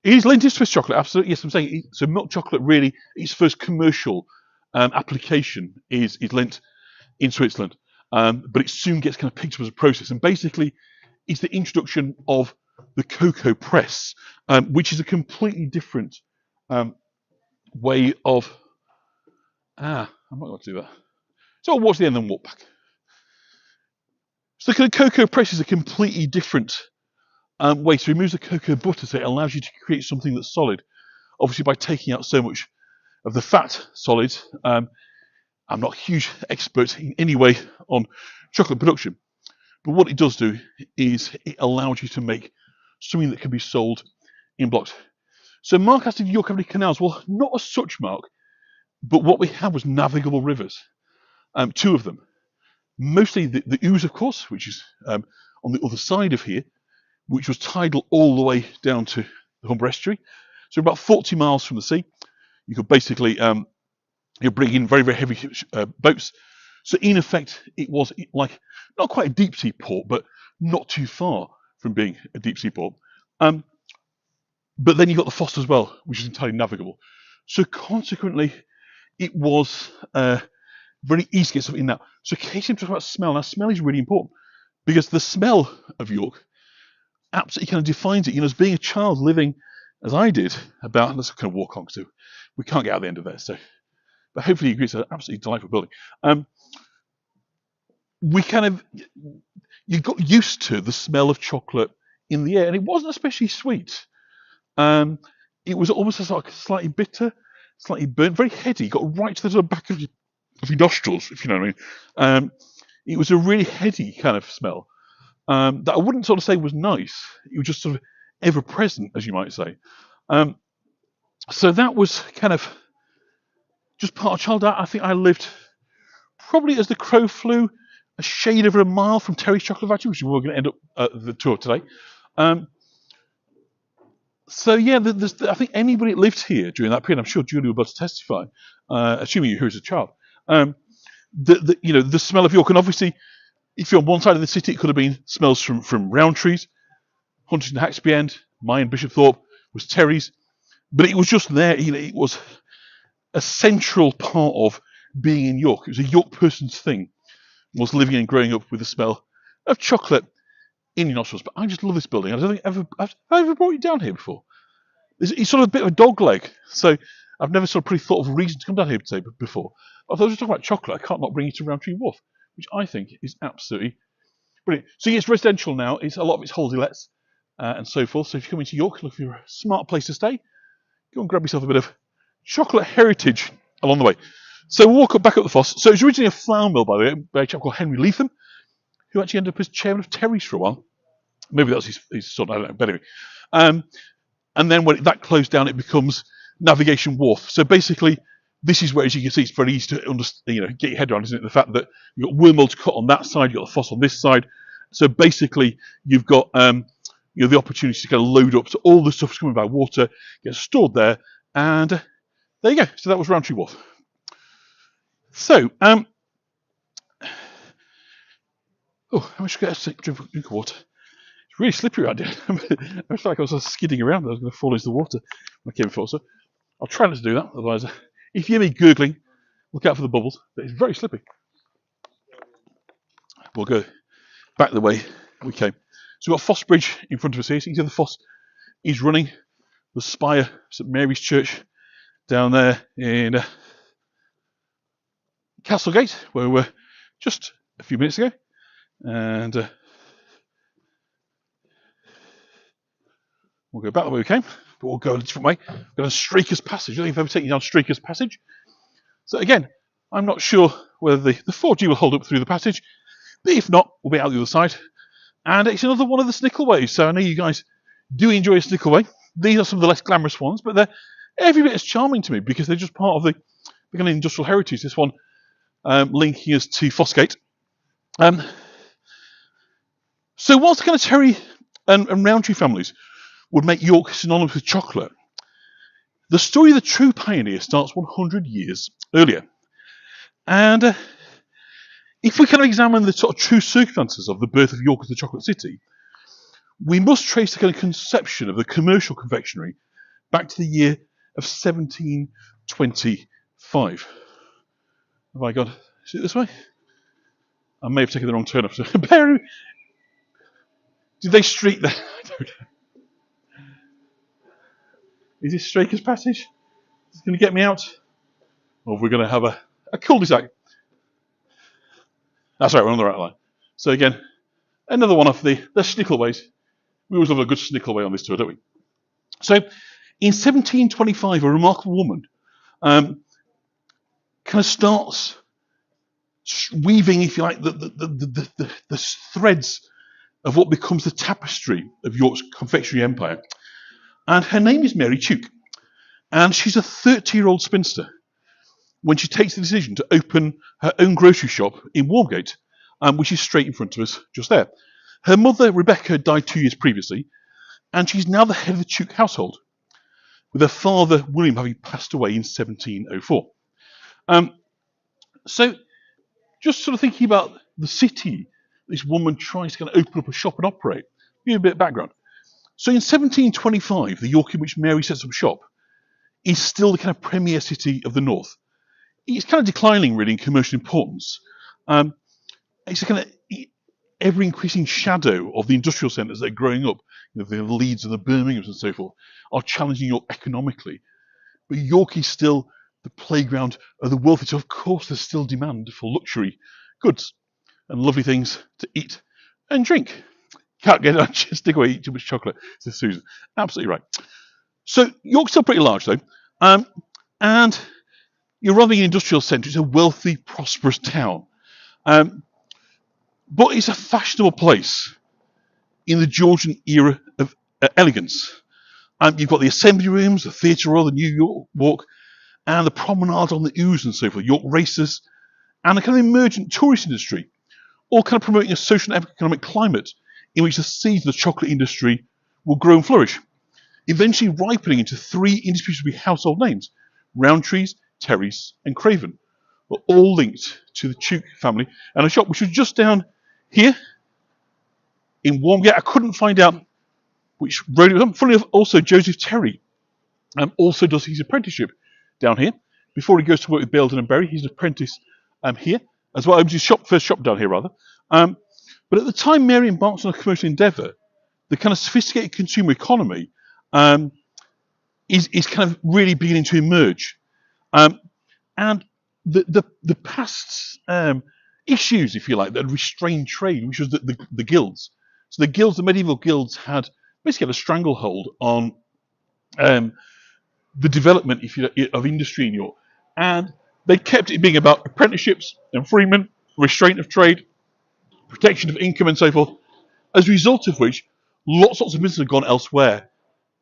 It is linked to Swiss chocolate, absolutely. Yes, I'm saying so. Milk chocolate really, its first commercial application is linked in Switzerland, but it soon gets kind of picked up as a process. And basically, it's the introduction of the cocoa press, which is a completely different way of. I'm not going to do that. So I'll watch the end and walk back. So the cocoa press is a completely different way to remove the cocoa butter, so it allows you to create something that's solid. Obviously, by taking out so much of the fat solid, I'm not a huge expert in any way on chocolate production, but what it does do is it allows you to make something that can be sold in blocks. So Mark asked if York have any canals. Well, not as such, Mark, but what we had was navigable rivers, 2 of them. Mostly the Ouse, of course, which is on the other side of here, which was tidal all the way down to the Humber Estuary. So about 40 miles from the sea. You could basically bring in very, very heavy boats. So in effect, it was like not quite a deep sea port, but not too far from being a deep sea port. But then you've got the Foss as well, which is entirely navigable. So consequently, it was very easy to get something in now. So Casey talks about smell. Now, smell is really important because the smell of York absolutely kind of defines it. As being a child living, as I did, let's kind of walk on, so we can't get out the end of there. So, but hopefully you agree it's an absolutely delightful building. You got used to the smell of chocolate in the air, and it wasn't especially sweet. It was almost slightly bitter, slightly burnt, very heady. Got right to the back of your nostrils, if you know what I mean. It was a really heady kind of smell that I wouldn't sort of say was nice. It was just sort of ever present, as you might say. So that was kind of just part of childhood. I think I lived probably as the crow flew a shade over a mile from Terry's Chocolate Factory, which is where we're going to end up the tour today. So yeah, I think anybody that lived here during that period, I'm sure Julie will be able to testify, assuming you're here as a child, the smell of York. And obviously, if you're on one side of the city, it could have been smells from Rowntree's, Huntington Haxby End, mine, Bishopthorpe, was Terry's, but it was just there. It was a central part of being in York. It was a York person's thing, was living and growing up with the smell of chocolate in your nostrils. But I just love this building. I don't think I've ever brought you down here before. It's sort of a bit of a dog leg, so I've never sort of pretty thought of a reason to come down here today before. But if I was talking about chocolate, I can't not bring you to Rowntree Wharf, which I think is absolutely brilliant. So yeah, it's residential now. It's a lot of it's holiday lets and so forth. So if you come into York, look for a smart place to stay, go and grab yourself a bit of chocolate heritage along the way. So we'll walk back up the Foss. So it was originally a flour mill, by the way, by a chap called Henry Leatham, who actually ended up as chairman of Terry's for a while. Maybe that's his son, I don't know. But anyway. And then when that closed down, it becomes Navigation Wharf. So basically, this is where, as you can see, it's very easy to get your head around, isn't it? The fact that you've got wormhole to cut on that side, you've got the Foss on this side. So basically, you've got the opportunity to kind of load up. So all the stuff's coming by water, gets stored there, and there you go. So that was Rowntree Wharf. So, how much should I get a drink of water? It's really slippery around here. I felt like I was skidding around. I was going to fall into the water when I came before. So I'll try not to do that. Otherwise, if you hear me gurgling, look out for the bubbles. But it's very slippy. We'll go back the way we came. So we've got Foss Bridge in front of us here. So you can see the Foss is running. The spire, St Mary's Church, down there in Castlegate, where we were just a few minutes ago. And we'll go back the way we came, but we'll go a different way. We're going to Straker's Passage. I think I've ever taken you down Straker's Passage. So again, I'm not sure whether the 4G will hold up through the passage, but if not, we'll be out the other side. And it's another one of the Snickelways. So I know you guys do enjoy a Snickelway. These are some of the less glamorous ones, but they're every bit as charming to me because they're just part of the kind of industrial heritage. This one linking us to Fossgate. So whilst kind of Terry and Rowntree families would make York synonymous with chocolate, the story of the true pioneer starts 100 years earlier. And if we kind of examine the sort of true circumstances of the birth of York as the chocolate city, we must trace the kind of conception of the commercial confectionery back to the year of 1725. Have I got is it this way? I may have taken the wrong turn up. Did they street there? I don't know. Is this Straker's Passage? Is it going to get me out? Or are we going to have a cul-de-sac? That's right, we're on the right line. So again, another one of the Snickelways. We always love a good Snickelway on this tour, don't we? So in 1725, a remarkable woman kind of starts weaving, if you like, the threads of what becomes the tapestry of York's confectionery empire. And her name is Mary Tuke. And she's a 30-year-old spinster when she takes the decision to open her own grocery shop in Warmgate, which is straight in front of us just there. Her mother, Rebecca, died 2 years previously, and she's now the head of the Tuke household, with her father, William, having passed away in 1704. So just sort of thinking about the city this woman tries to kind of open up a shop and operate. Give you a bit of background. So in 1725, the York in which Mary sets up shop is still the kind of premier city of the north. It's kind of declining really in commercial importance. It's a kind of ever increasing shadow of the industrial centres that are growing up. The Leeds and the Birminghams and so forth are challenging York economically. But York is still the playground of the wealthy. So of course there's still demand for luxury goods and lovely things to eat and drink. Can't get on, stick away, eat too much chocolate, says Susan. Absolutely right. So York's still pretty large though. And you're running an industrial centre. It's a wealthy, prosperous town. But it's a fashionable place in the Georgian era of elegance. You've got the Assembly Rooms, the Theatre Royal, the New York Walk, and the promenade on the Ouse and so forth, York races, and a kind of emergent tourist industry, all kind of promoting a social and economic climate in which the seeds of the chocolate industry will grow and flourish, eventually ripening into three indisputably household names: Rowntree's, Terry's, and Craven, were all linked to the Tuke family, and a shop which was just down here in Warmgate. I couldn't find out which road it was on. Funny enough, also Joseph Terry also does his apprenticeship down here. Before he goes to work with Belden and Berry, he's an apprentice here as well. Opens his first shop down here, rather. But at the time Mary embarks on a commercial endeavour, the kind of sophisticated consumer economy is kind of really beginning to emerge. And the past issues, if you like, that restrained trade, which was the guilds. So the medieval guilds had basically had a stranglehold on the development, if you of industry in York, and they kept it being about apprenticeships and freemen, restraint of trade, protection of income, and so forth. As a result of which, lots of business have gone elsewhere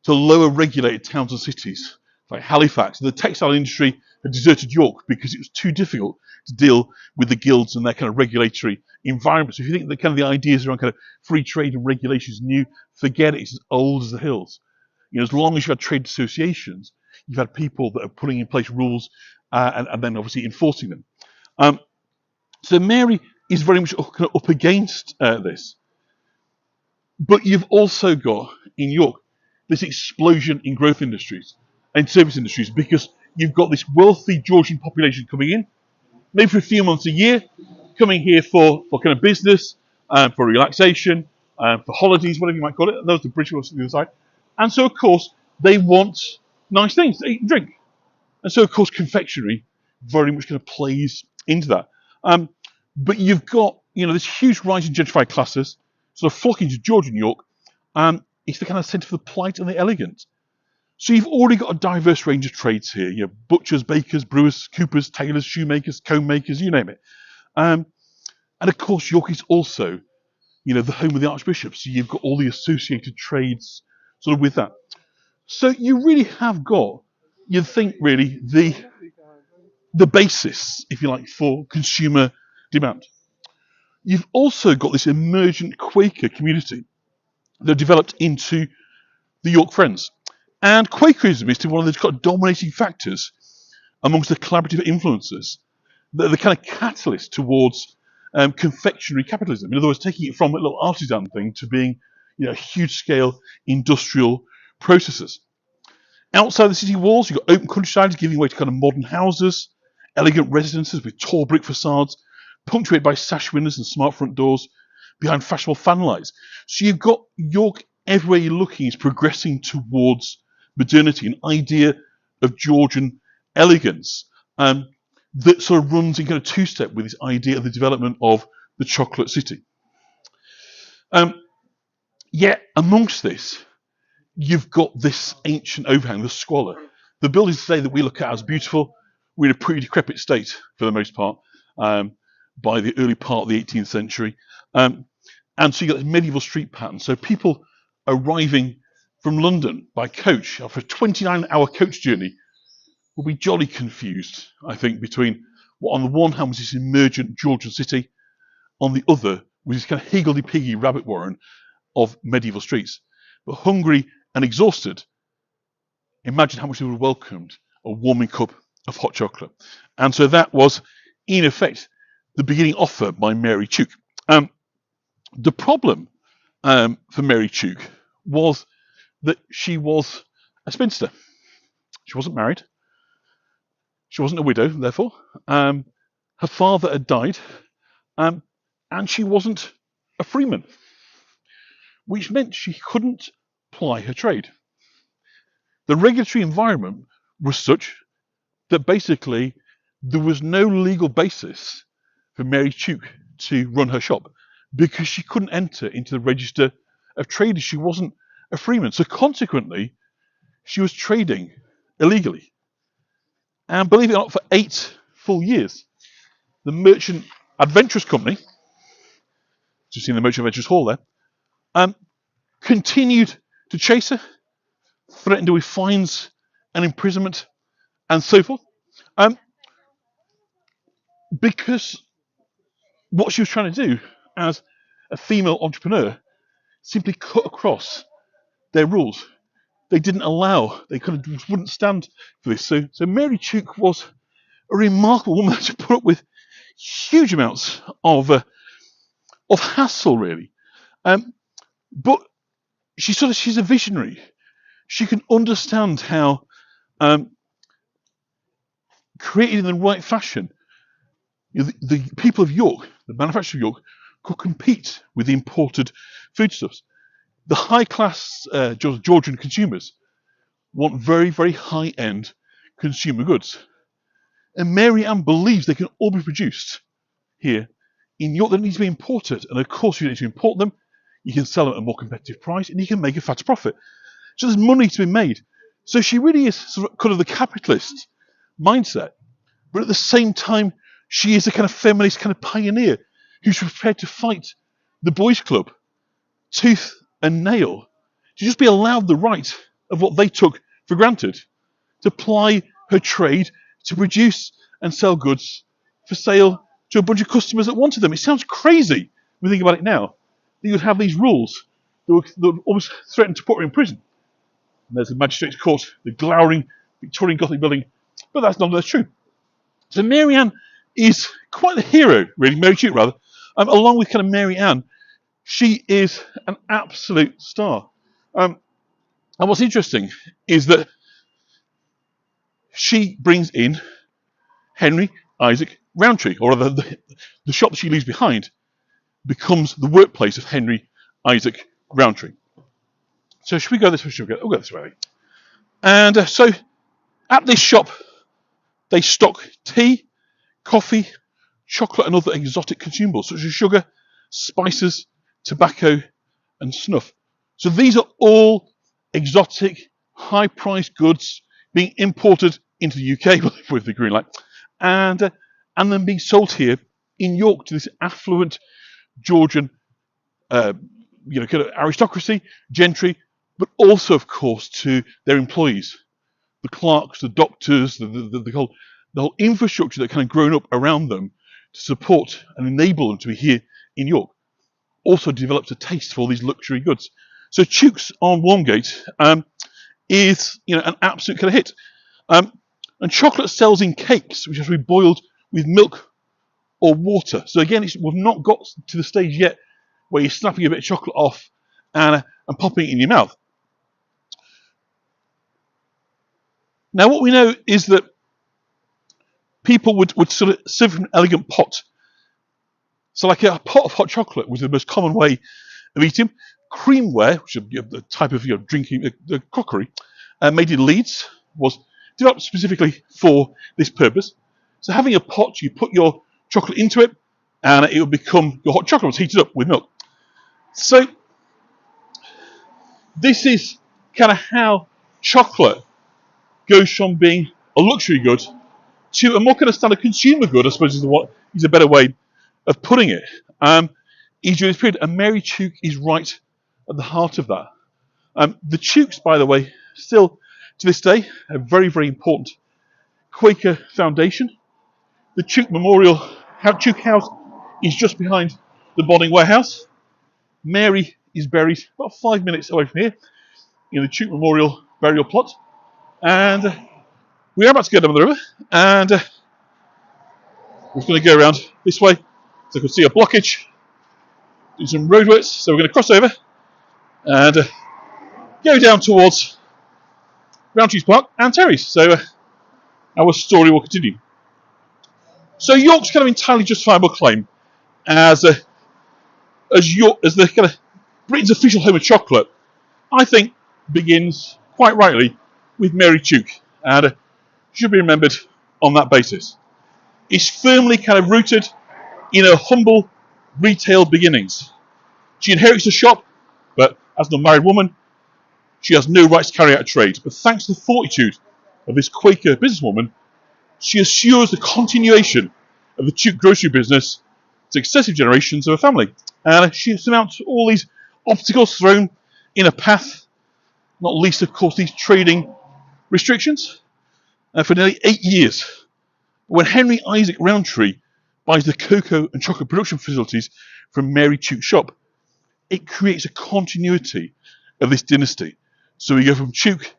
to lower regulated towns and cities like Halifax. The textile industry had deserted York because it was too difficult to deal with the guilds and their kind of regulatory environment. So if you think that kind of the ideas around kind of free trade and regulations new, forget it. It's as old as the hills. As long as you've had trade associations, you've had people that are putting in place rules and then obviously enforcing them. So Mary is very much kind of up against this. But you've also got, in York, this explosion in growth industries and service industries, because you've got this wealthy Georgian population coming in, maybe for a few months a year, coming here for kind of business, for relaxation, for holidays, whatever you might call it. Those are the British ones on the other side. And so, of course, they want nice things to eat and drink. And so, of course, confectionery very much kind of plays into that. But you've got, this huge rise in gentrified classes, sort of flocking to Georgian York. It's the kind of centre for the polite and the elegant. So you've already got a diverse range of trades here. Butchers, bakers, brewers, coopers, tailors, shoemakers, comb makers, you name it. And of course, York is also, the home of the Archbishop. So you've got all the associated trades sort of with that. So you really have got, you'd think really, the basis, if you like, for consumer demand. You've also got this emergent Quaker community that developed into the York Friends. And Quakerism is one of the dominating factors amongst the collaborative influences that are the kind of catalyst towards confectionery capitalism. In other words, taking it from a little artisan thing to being huge scale industrial processes. Outside the city walls, you've got open countryside giving way to kind of modern houses, elegant residences with tall brick facades, punctuated by sash windows and smart front doors, behind fashionable fanlights. So you've got York, everywhere you're looking, is progressing towards modernity, an idea of Georgian elegance that sort of runs in kind of two-step with this idea of the development of the chocolate city. Yet amongst this, you've got this ancient overhang, the squalor. The buildings today that we look at as beautiful were in a pretty decrepit state for the most part by the early part of the 18th century. And so you got this medieval street pattern. So people arriving from London by coach after a 29-hour coach journey will be jolly confused, I think, between what on the one hand was this emergent Georgian city, on the other was this kind of higgledy-piggy rabbit warren of medieval streets. But hungry and exhausted, imagine how much they would have welcomed a warming cup of hot chocolate. And so that was, in effect, the beginning offer by Mary Tuke. The problem for Mary Tuke was that she was a spinster. She wasn't married. She wasn't a widow, therefore. Her father had died, and she wasn't a freeman, which meant she couldn't ply her trade. The regulatory environment was such that basically there was no legal basis for Mary Tuke to run her shop because she couldn't enter into the register of traders. She wasn't a freeman. So consequently, she was trading illegally. And believe it or not, for 8 full years, the Merchant Adventurers Company, just seen the Merchant Adventurers Hall there, continued to chase her, threatened her with fines and imprisonment and so forth, because what she was trying to do as a female entrepreneur, simply cut across their rules. They didn't allow, they kind of just wouldn't stand for this. So Mary Tuke was a remarkable woman to put up with huge amounts of hassle, really. But she's a visionary. She can understand how, created in the right fashion, the people of York, the manufacturer of York, could compete with the imported foodstuffs. The high-class Georgian consumers want very, very high-end consumer goods. And Mary Anne believes they can all be produced here in York. They need to be imported. And of course, you need to import them. You can sell them at a more competitive price and you can make a fatter profit. So there's money to be made. So she really is sort of kind of the capitalist mindset. But at the same time, she is a kind of feminist kind of pioneer who's prepared to fight the boys' club tooth and nail to just be allowed the right of what they took for granted, to ply her trade to produce and sell goods for sale to a bunch of customers that wanted them. It sounds crazy when we think about it now. You would have these rules that would almost threaten to put her in prison. And there's the magistrate's court, the glowering Victorian Gothic building, but that's nonetheless true. So Mary Anne is quite the hero, really, Mary Tuke rather. Along with kind of Mary Anne, she is an absolute star. And what's interesting is that she brings in Henry Isaac Rowntree, or rather the shop that she leaves behind becomes the workplace of Henry Isaac Rowntree. So should we go this way? We'll go this way. And so at this shop, they stock tea, coffee, chocolate and other exotic consumables such as sugar, spices, tobacco and snuff. So these are all exotic, high-priced goods being imported into the UK with the green light and then being sold here in York to this affluent Georgian kind of aristocracy, gentry, but also, of course, to their employees, the clerks, the doctors, the whole infrastructure that kind of grown up around them to support and enable them to be here in York. Also developed a taste for all these luxury goods. So Tuke's on Walmgate is an absolute kind of hit. And chocolate sells in cakes, which has to be boiled with milk or water. So again, we've not got to the stage yet where you're snapping a bit of chocolate off and popping it in your mouth. Now, what we know is that people would sort of serve from an elegant pot. So like a pot of hot chocolate was the most common way of eating. Creamware, which is the type of drinking the crockery, made in Leeds, was developed specifically for this purpose. So having a pot, you put your chocolate into it, and it would become your hot chocolate was heated up with milk. So this is kind of how chocolate goes from being a luxury good to a more kind of standard consumer good, I suppose is a better way of putting it. During this period, and Mary Tuke is right at the heart of that. The Tukes, by the way, still to this day, a very, very important Quaker foundation. The Tuke Memorial, Tuke House, is just behind the Bonding Warehouse. Mary is buried about 5 minutes away from here in the Tuke Memorial burial plot. And we are about to go down the river, and we're going to go around this way. So you can see a blockage, do some roadworks. So we're going to cross over and go down towards Rowntree's Park and Terry's. So our story will continue. So York's kind of entirely justifiable claim as York, as the kind of Britain's official home of chocolate, I think begins quite rightly with Mary Tuke, and should be remembered on that basis. It's firmly kind of rooted in her humble retail beginnings. She inherits the shop, but as an unmarried woman, she has no rights to carry out a trade. But thanks to the fortitude of this Quaker businesswoman, she assures the continuation of the Tuke grocery business to successive generations of her family. And she surmounts all these obstacles thrown in her path, not least, of course, these trading restrictions. For nearly 8 years, when Henry Isaac Rowntree buys the cocoa and chocolate production facilities from Mary Tuke's shop, it creates a continuity of this dynasty. So we go from Tuke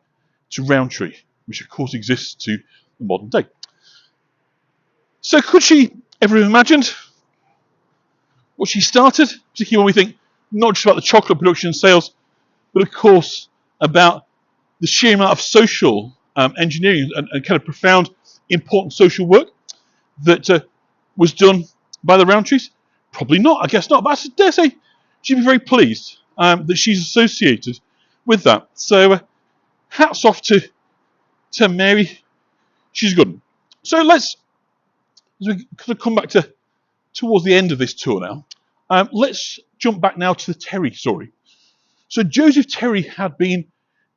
to Rowntree, which of course exists to the modern day. So could she ever have imagined what she started, particularly when we think not just about the chocolate production and sales, but of course about the sheer amount of social engineering and kind of profound, important social work that was done by the Rowntrees? Probably not, I guess not, but I dare say she'd be very pleased that she's associated with that. So hats off to Mary, she's a good one. So let's, as we kind of come back towards the end of this tour now, let's jump back now to the Terry story. So Joseph Terry had been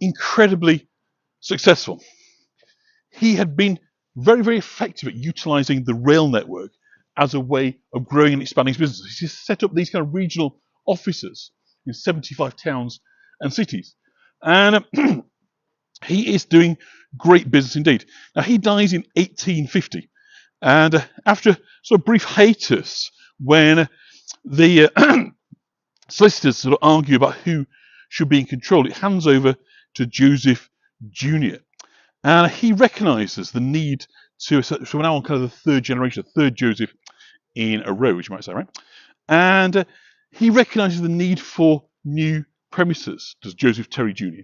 incredibly successful. He had been very, very effective at utilising the rail network as a way of growing and expanding his business. He set up these kind of regional offices in 75 towns and cities. And he is doing great business indeed. Now, he dies in 1850. And after sort of brief hiatus, when the solicitors sort of argue about who should be in control, it hands over to Joseph Jr. And he recognises the need to, so we're now on kind of the third generation, the third Joseph in a row, which you might say, right? And he recognises the need for new premises, does Joseph Terry Jr.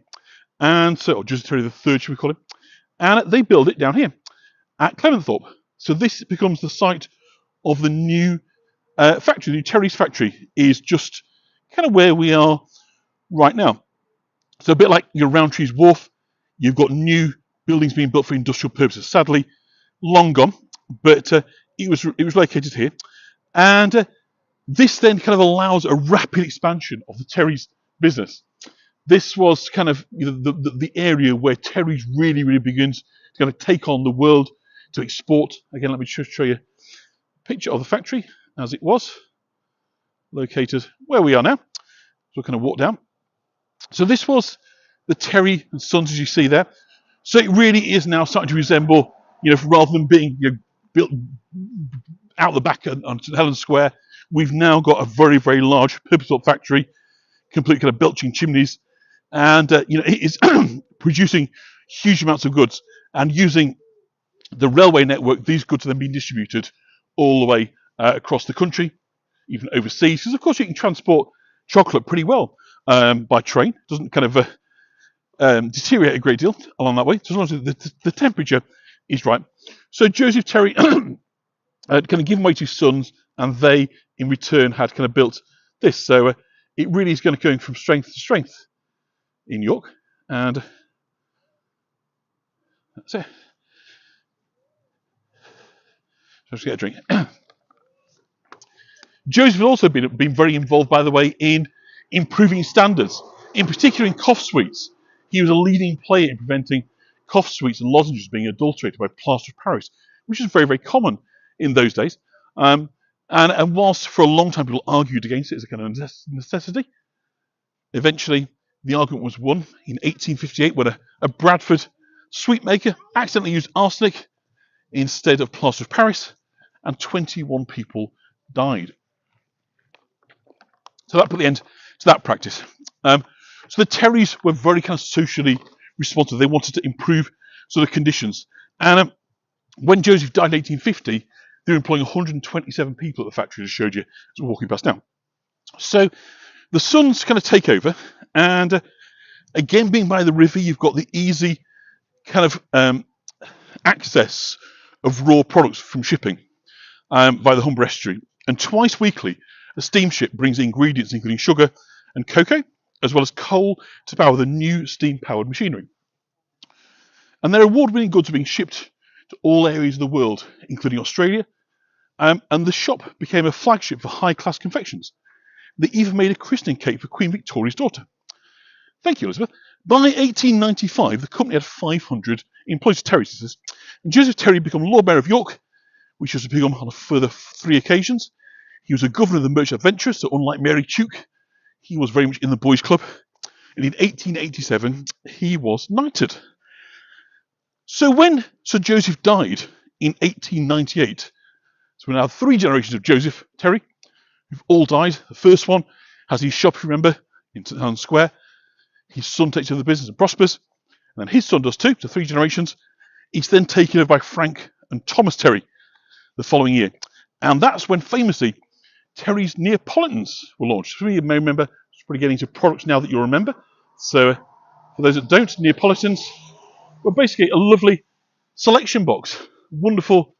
And so, or Joseph Terry the third, should we call him? And they build it down here at Clementhorpe. So this becomes the site of the new factory. The new Terry's factory is just kind of where we are right now. So a bit like your Rowntree's Wharf, you've got new buildings being built for industrial purposes. Sadly, long gone, but it was located here, and this then kind of allows a rapid expansion of the Terry's business. This was kind of the area where Terry's really, really begins to kind of take on the world, to export. Again, let me just show you a picture of the factory as it was located where we are now. So we'll kind of walk down. So this was the Terry and Sons, as you see there. So it really is now starting to resemble, rather than being built out the back on St Helens Square, we've now got a very, very large purpose-built factory, complete kind of belching chimneys, and it is producing huge amounts of goods. And using the railway network, these goods are then being distributed all the way across the country, even overseas. Because of course you can transport chocolate pretty well by train. It doesn't kind of deteriorate a great deal along that way, so as long as the temperature is right. So Joseph Terry had kind of given way to his sons, and they in return had kind of built this. So it really is going to go from strength to strength in York, and that's it. So let's get a drink. Joseph had also been very involved, by the way, in improving standards, in particular in cough sweets. He was a leading player in preventing cough sweets and lozenges being adulterated by plaster of Paris, which is very, very common in those days. And whilst for a long time people argued against it as a kind of necessity, eventually the argument was won in 1858 when a Bradford sweet maker accidentally used arsenic instead of plaster of Paris, and 21 people died. So that put the end to that practice. So the Terrys were very kind of socially responsive. They wanted to improve sort of conditions. And when Joseph died in 1850, they were employing 127 people at the factory, as I showed you as we're walking past now. So the sons kind of take over, and again, being by the river, you've got the easy kind of access of raw products from shipping by the Humber estuary. And twice weekly, a steamship brings ingredients including sugar and cocoa, as well as coal to power the new steam-powered machinery. And their award-winning goods are being shipped to all areas of the world, including Australia, and the shop became a flagship for high-class confections. They even made a christening cake for Queen Victoria's daughter. Thank you, Elizabeth. By 1895, the company had 500 employees, Terrys, and Joseph Terry became Lord Mayor of York, which was become on a further 3 occasions. He was a governor of the Merchant Adventurers, so unlike Mary Tuke, he was very much in the boys' club. And in 1887, he was knighted. So when Sir Joseph died in 1898, so we now have 3 generations of Joseph Terry, who've all died. The first one has his shop, remember, in Town Square. His son takes over the business and prospers, and then his son does too, so 3 generations. He's then taken over by Frank and Thomas Terry the following year. And that's when famously Terry's Neapolitans were launched. Some of you may remember, it's probably getting into products now that you'll remember. So for those that don't, Neapolitans were basically a lovely selection box. Wonderful,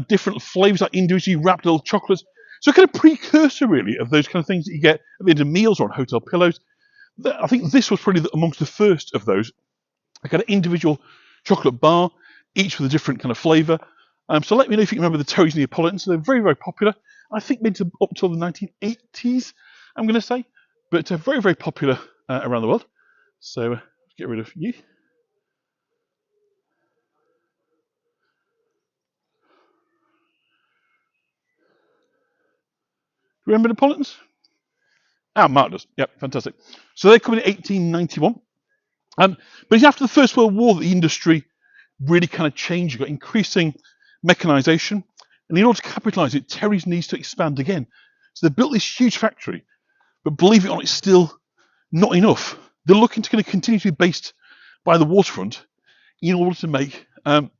different flavours, like individually wrapped little chocolates. So a kind of precursor, really, of those kind of things that you get at the end of meals or on hotel pillows. I think this was probably amongst the first of those. A kind of individual chocolate bar, each with a different kind of flavour. So let me know if you remember the Terry's Neapolitans. So they're very, very popular. I think maybe up till the 1980s, I'm going to say. But very, very popular around the world. So let's get rid of you. Remember Neapolitans? Mark does. Yep, fantastic. So they're coming in 1891. But it's after the First World War that the industry really kind of changed. You've got increasing mechanisation. And in order to capitalise it, Terry's needs to expand again. So they built this huge factory. But believe it or not, it's still not enough. They're looking to kind of continue to be based by the waterfront in order to make... so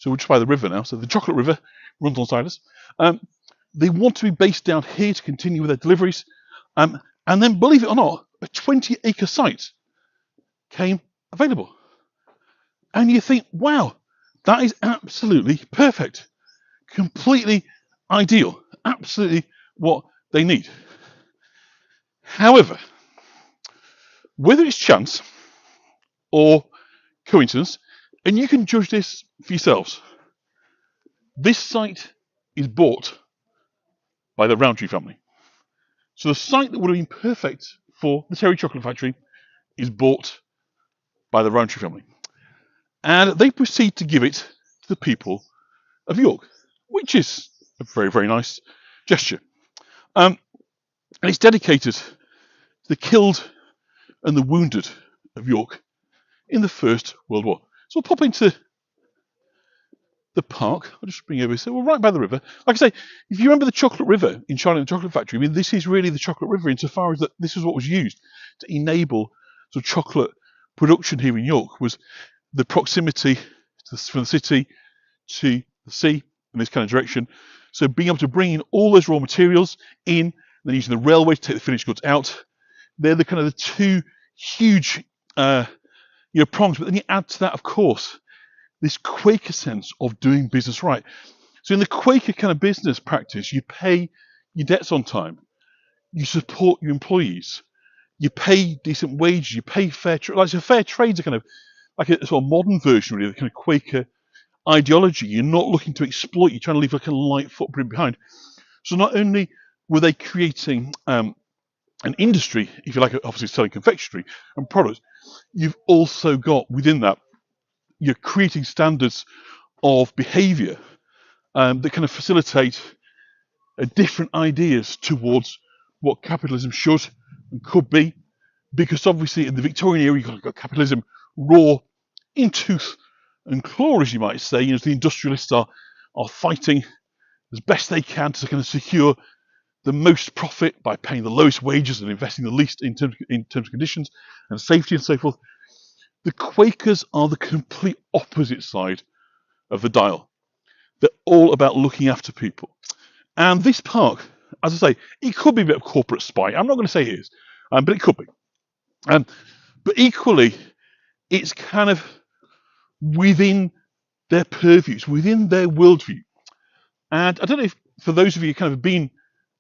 we're just by the river now. So the Chocolate River runs alongside us. They want to be based down here to continue with their deliveries. And then, believe it or not, a 20-acre site came available. And you think, wow, that is absolutely perfect. Completely ideal. Absolutely what they need. However, whether it's chance or coincidence, and you can judge this for yourselves, this site is bought by the Rowntree family. So the site that would have been perfect for the Terry Chocolate Factory is bought by the Rowntree family. And they proceed to give it to the people of York, which is a very, very nice gesture. And it's dedicated to the killed and the wounded of York in the First World War. So we'll pop into the park. I'll just bring you over. So we're right by the river. Like I say, if you remember the Chocolate River in Charlotte and the Chocolate Factory, I mean, this is really the Chocolate River insofar as that this is what was used to enable sort of chocolate production here in York, was the proximity from the city to the sea in this kind of direction. So being able to bring in all those raw materials in, then using the railway to take the finished goods out. They're the kind of the two huge prongs. But then you add to that, of course, this Quaker sense of doing business right. So in the Quaker kind of business practice, you pay your debts on time, you support your employees, you pay decent wages, you pay fair trade. Like, so fair trade's a kind of like a sort of modern version, really, of the kind of Quaker ideology. You're not looking to exploit, you're trying to leave like a light footprint behind. So not only were they creating an industry, if you like, obviously selling confectionery and products, you've also got within that, you're creating standards of behaviour that kind of facilitate different ideas towards what capitalism should and could be. Because obviously in the Victorian era, you've got capitalism raw in tooth and claw, as you might say. You know, the industrialists are fighting as best they can to kind of secure the most profit by paying the lowest wages and investing the least in terms of conditions and safety and so forth. The Quakers are the complete opposite side of the dial. They're all about looking after people. And this park, as I say, it could be a bit of corporate spite. I'm not going to say it is, but it could be. But equally, it's kind of within their purviews, within their worldview. And I don't know if, for those of you who kind of been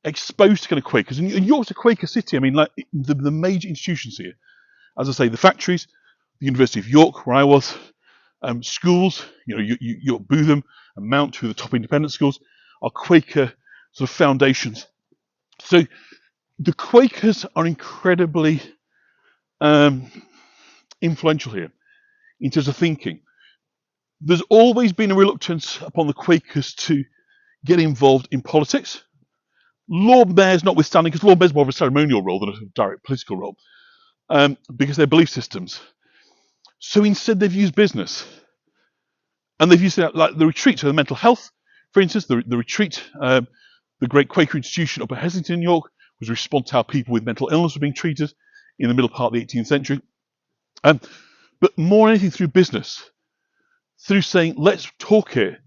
exposed to kind of Quakers, and York's a Quaker city. I mean, like the major institutions here, as I say, the factories, the University of York, where I was, schools, you know, York Bootham and Mount, who are the top independent schools, are Quaker sort of foundations. So the Quakers are incredibly influential here in terms of thinking. There's always been a reluctance upon the Quakers to get involved in politics. Lord Mayor's notwithstanding, because Lord Mayor's more of a ceremonial role than a direct political role, because their belief systems. So instead, they've used business, and they've used it like the retreat, so the mental health, for instance, the retreat The great Quaker institution up at Heslington, York, was a response to how people with mental illness were being treated in the middle part of the 18th century. But more than anything through business, through saying, let's talk it,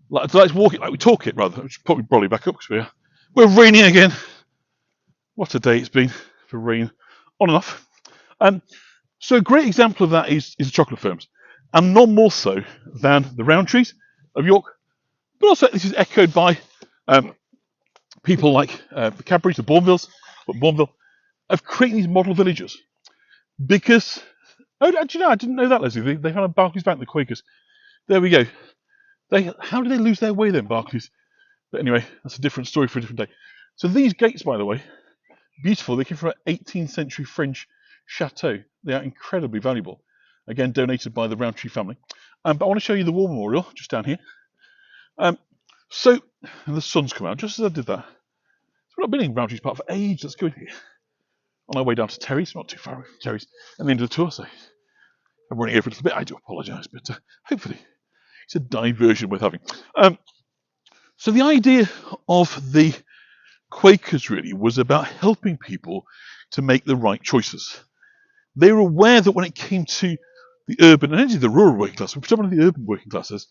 let's walk it like we talk it, rather. I should probably brolly back up because we're raining again. What a day it's been for rain, on and off. So a great example of that is the chocolate firms, and none more so than the Rowntrees of York. But also this is echoed by people like the Cadburys, the Bourneville, of creating these model villages. Because, oh, do you know, I didn't know that, Leslie. They found a Barclays Bank, the Quakers. There we go. How did they lose their way then, Barclays? But anyway, that's a different story for a different day. So these gates, by the way, beautiful. They came from an 18th century French chateau. They are incredibly valuable. Again, donated by the Rowntree family. But I want to show you the war memorial just down here. So the sun's come out just as I did that. So we've not been in Rowntree's Park for ages. Let's go in here. On our way down to Terry's, not too far away from Terry's, and the end of the tour. So I'm running over a little bit. I do apologise, but hopefully it's a diversion worth having. So the idea of the Quakers really was about helping people to make the right choices. They were aware that when it came to the urban and indeed the rural working class, but predominantly the urban working classes,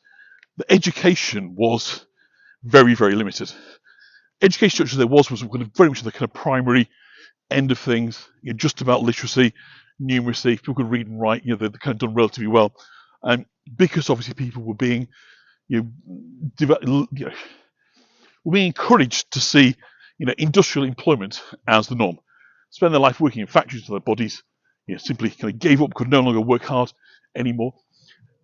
the education was very, very limited. Education structure there was very much the kind of primary end of things, just about literacy, numeracy. People could read and write, they're kind of done relatively well, because obviously people were being, were being encouraged to see, industrial employment as the norm. Spend their life working in factories until their bodies, simply kind of gave up, could no longer work hard anymore.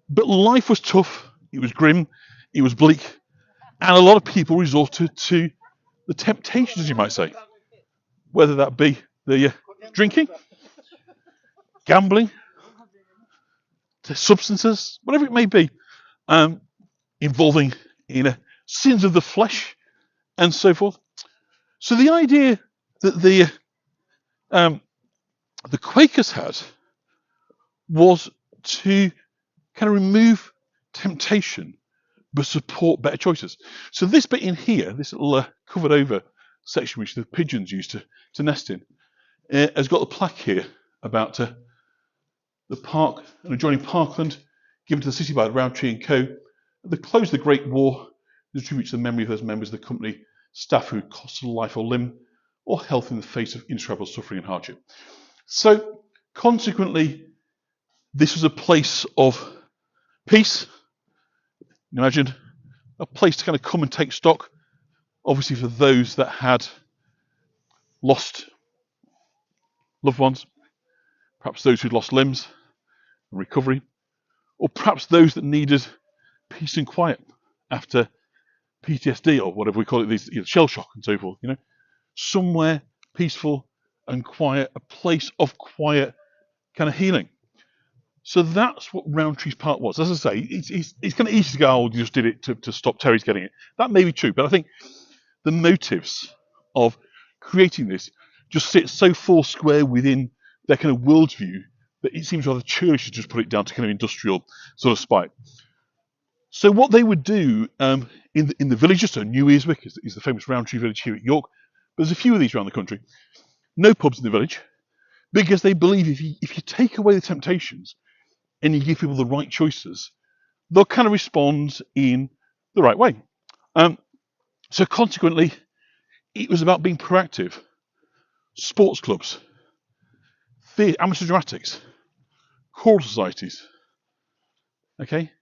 But life was tough. It was grim. It was bleak, and a lot of people resorted to the temptations, you might say. Whether that be the drinking, gambling, substances, whatever it may be, involving sins of the flesh and so forth. So the idea that the Quakers had was to kind of remove temptation but support better choices. So this bit in here, this little covered over section which the pigeons used to nest in, has got the plaque here about the park and adjoining parkland given to the city by the Rowntree and Co. At the close of the Great War, to tribute to the memory of those members of the company staff who costed life or limb or health in the face of indescribable suffering and hardship. So consequently, this was a place of peace. Imagine a place to kind of come and take stock, obviously for those that had lost loved ones, perhaps those who'd lost limbs and recovery, or perhaps those that needed peace and quiet after PTSD or whatever we call it, these shell shock and so forth. Somewhere peaceful and quiet, a place of quiet kind of healing. So that's what Rowntree's Park was. As I say, it's kind of easy to go, oh, you just did it to stop Terry's getting it. That may be true, but I think the motives of creating this just sit so four square within their kind of worldview that it seems rather church to just put it down to kind of industrial sort of spite. So what they would do in the villages, so New Earswick is the famous Rowntree village here at York, but there's a few of these around the country. No pubs in the village, because they believe if you take away the temptations and you give people the right choices, they'll kind of respond in the right way. So consequently, it was about being proactive. Sports clubs, theatre, amateur dramatics, choral societies, okay,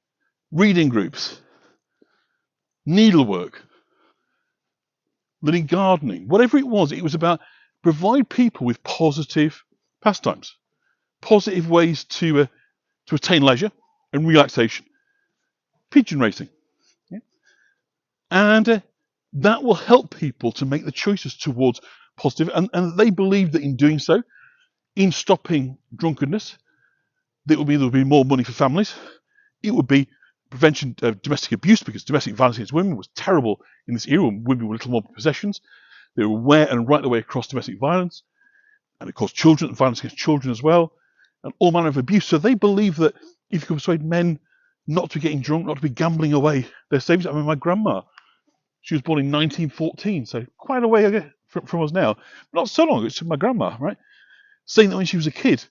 reading groups, needlework, living gardening, whatever it was about provide people with positive pastimes, positive ways to attain leisure and relaxation. Pigeon racing. Yeah? And that will help people to make the choices towards positive. And they believe that in doing so, in stopping drunkenness, there will be more money for families. It would be prevention of domestic abuse, because domestic violence against women was terrible in this era when women were little more possessions. They were aware and right the way across domestic violence. And of course, violence against children as well, and all manner of abuse. So they believe that if you can persuade men not to be getting drunk, not to be gambling away their savings. I mean, my grandma She was born in 1914, so quite a way from us now. Not so long. It's my grandma, right? Saying that when she was a kid,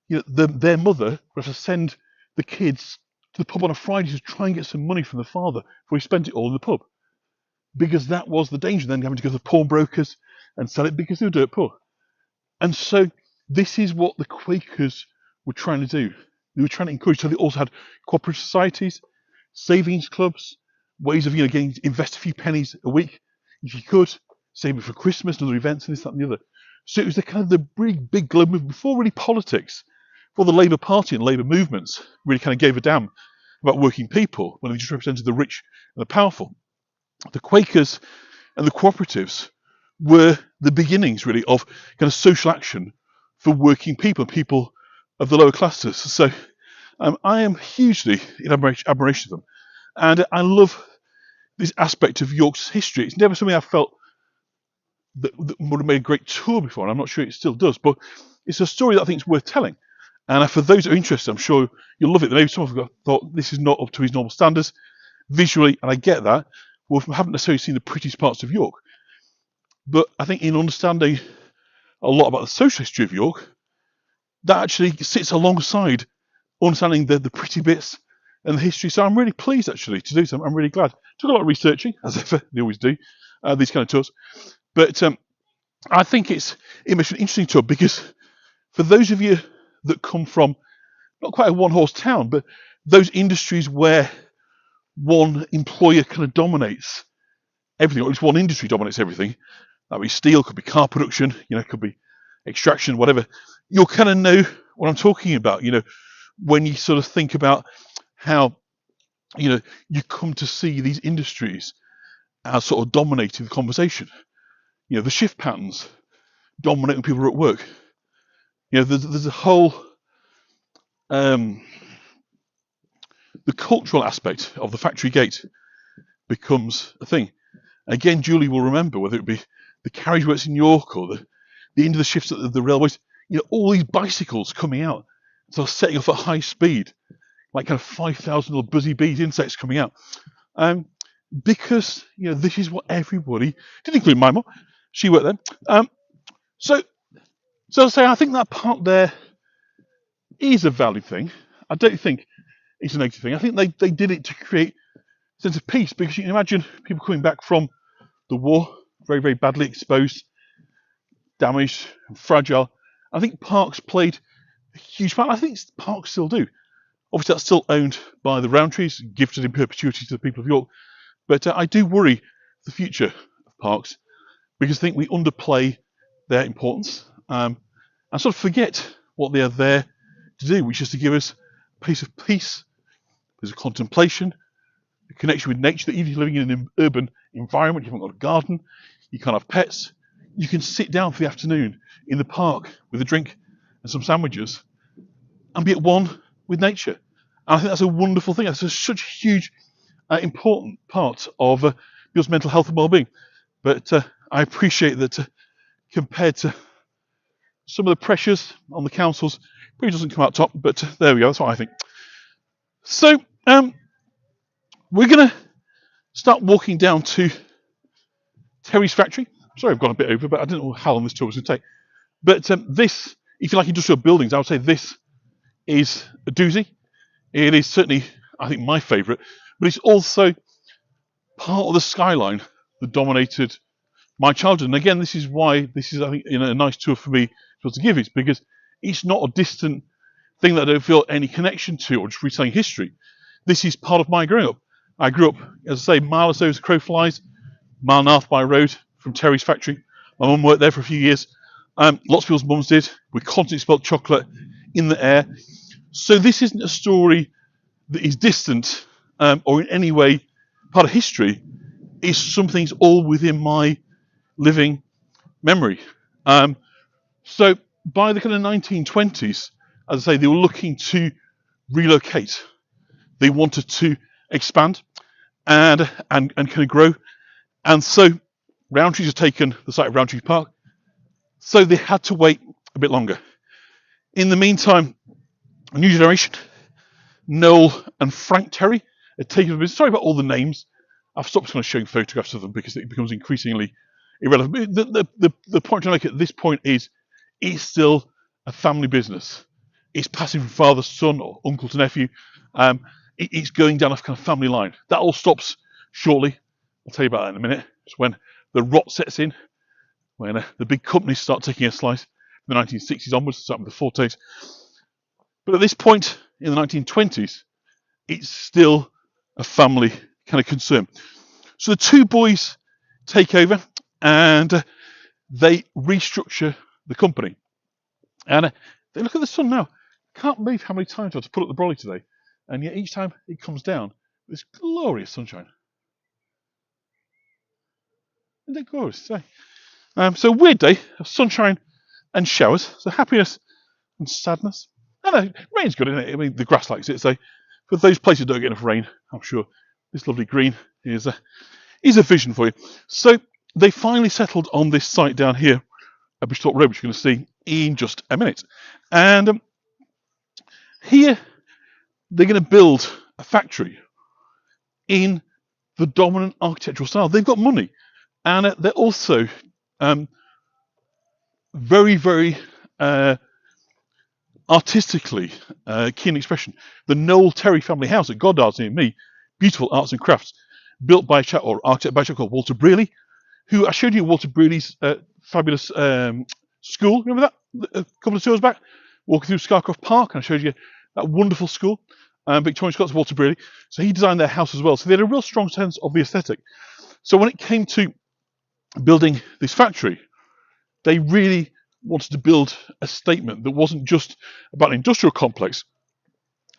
their mother would have to send the kids to the pub on a Friday to try and get some money from the father before he spent it all in the pub, because that was the danger. Then having to go to the pawnbrokers and sell it because they were dirt poor. And so this is what the Quakers were trying to do. They were trying to encourage. So they also had cooperative societies, savings clubs, ways of getting invest a few pennies a week if you could, save it for Christmas and other events and this, that, and the other. So it was the kind of the big global movement before really politics, before the Labour Party and Labour movements really kind of gave a damn about working people when they just represented the rich and the powerful. The Quakers and the cooperatives were the beginnings really of kind of social action for working people, people of the lower classes. So I am hugely in admiration of them, and I love this aspect of York's history. It's never something I've felt that would have made a great tour before, and I'm not sure it still does, but it's a story that I think is worth telling. And for those who are interested, I'm sure you'll love it. Maybe some of you thought this is not up to his normal standards visually, and I get that. We haven't necessarily seen the prettiest parts of York, but I think in understanding a lot about the social history of York, that actually sits alongside understanding the pretty bits and the history. So I'm really pleased actually to do so. I'm really glad. Took a lot of researching, as ever they always do, these kind of tours. But I think it makes an interesting tour, because for those of you that come from not quite a one-horse town, but those industries where one employer kind of dominates everything, or at least one industry dominates everything, that would be steel, could be car production, could be extraction, whatever, you'll kind of know what I'm talking about, when you sort of think about how, you come to see these industries as sort of dominating the conversation. The shift patterns dominate when people are at work. There's a whole, the cultural aspect of the factory gate becomes a thing. Again, Julie will remember, whether it be the carriage works in York or the end of the shifts at the railways, all these bicycles coming out, so setting off at high speed, like kind of 5,000 little buzzy bees insects coming out. Because, this is what everybody, didn't include my mum, she worked there. So I say, I think that part there is a valid thing. I don't think it's a negative thing. I think they did it to create a sense of peace, because you can imagine people coming back from the war, very, very badly exposed, damaged, and fragile. I think parks played a huge part. I think parks still do. Obviously, that's still owned by the Rowntrees, gifted in perpetuity to the people of York. But I do worry the future of parks, because I think we underplay their importance and sort of forget what they are there to do, which is to give us a piece of peace. There's a contemplation, a connection with nature, that even if you're living in an urban environment, you haven't got a garden, you can't have pets, you can sit down for the afternoon in the park with a drink and some sandwiches and be at one with nature. And I think that's a wonderful thing. That's such a huge, important part of people's mental health and well-being. But I appreciate that compared to some of the pressures on the councils, probably doesn't come out top, but there we go, that's what I think. So we're going to start walking down to Terry's factory. Sorry, I've gone a bit over, but I didn't know how long this tour was going to take. But this, if you like industrial buildings, I would say this is a doozy. It is certainly, I think, my favourite, but it's also part of the skyline that dominated my childhood. And again, this is why this is, I think, a nice tour for me to give, is because it's not a distant thing that I don't feel any connection to, or just retelling history. This is part of my growing up. I grew up, as I say, mile or so as the crow flies, mile and a half by road from Terry's factory. My mum worked there for a few years. Lots of people's mums did. We constantly smelled chocolate in the air. So this isn't a story that is distant or in any way part of history. It's something that's all within my living memory. So by the kind of 1920s, as I say, they were looking to relocate. They wanted to expand and kind of grow. And so Rowntree's had taken the site of Rowntree Park. So they had to wait a bit longer. In the meantime, a new generation, Noel and Frank Terry, had taken the business. Sorry about all the names. I've stopped kind of showing photographs of them because it becomes increasingly irrelevant. The point to make at this point is it's still a family business. It's passing from father to son or uncle to nephew. It's going down a kind of family line. That all stops shortly. I'll tell you about that in a minute. It's when the rot sets in, when the big companies start taking a slice from the 1960s onwards, starting with the Fortes. But at this point in the 1920s, it's still a family kind of concern. So the two boys take over and they restructure the company. And they look at the sun now. Can't believe how many times I had to put up the brolly today. And yet each time it comes down, this glorious sunshine. Isn't it glorious today? So a weird day of sunshine and showers. So happiness and sadness. I know, rain's good, isn't it? I mean, the grass likes it. So for those places that don't get enough rain, I'm sure this lovely green is a vision for you. So they finally settled on this site down here at Bishop Road, which you're going to see in just a minute. And here they're going to build a factory in the dominant architectural style. They've got money, and they're also very, very artistically keen expression. The Noel Terry family house at Goddard's near me, beautiful arts and crafts, built by a chap or architect by a chap called Walter Brearley, who I showed you Walter Brearley's fabulous school. Remember that a couple of tours back, walking through Scarcroft Park, and I showed you that wonderful school. Victorian Scots, Walter Brearley. So he designed their house as well. So they had a real strong sense of the aesthetic. So when it came to building this factory, they really wanted to build a statement that wasn't just about an industrial complex,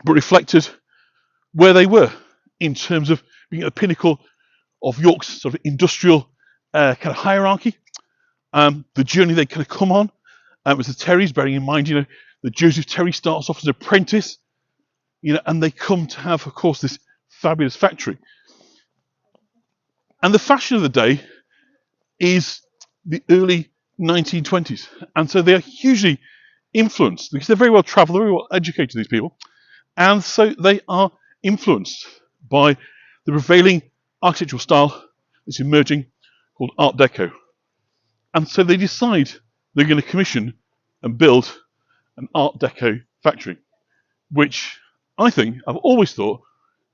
but reflected where they were in terms of being at the pinnacle of York's sort of industrial kind of hierarchy. The journey they kind of come on was the Terrys, bearing in mind, that Joseph Terry starts off as an apprentice, and they come to have, of course, this fabulous factory. And the fashion of the day is the early 1920s. And so they are hugely influenced because they're very well travelled, they're very well educated, these people. And so they are influenced by the prevailing architectural style that's emerging called Art Deco. And so they decide they're going to commission and build an Art Deco factory, which I think, I've always thought,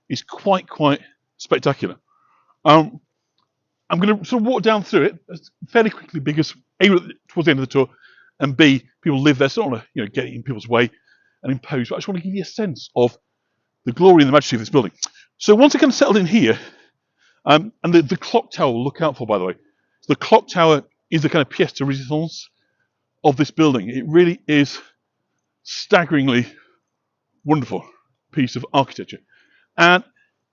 is quite spectacular. I'm going to sort of walk down through it fairly quickly because A, towards the end of the tour, and B, people live there, so I don't want to get in people's way and impose, but I just want to give you a sense of the glory and the majesty of this building. So once it kind of settled in here, and the clock tower we'll look out for, by the way. So the clock tower is the kind of pièce de résistance of this building. It really is staggeringly wonderful piece of architecture. And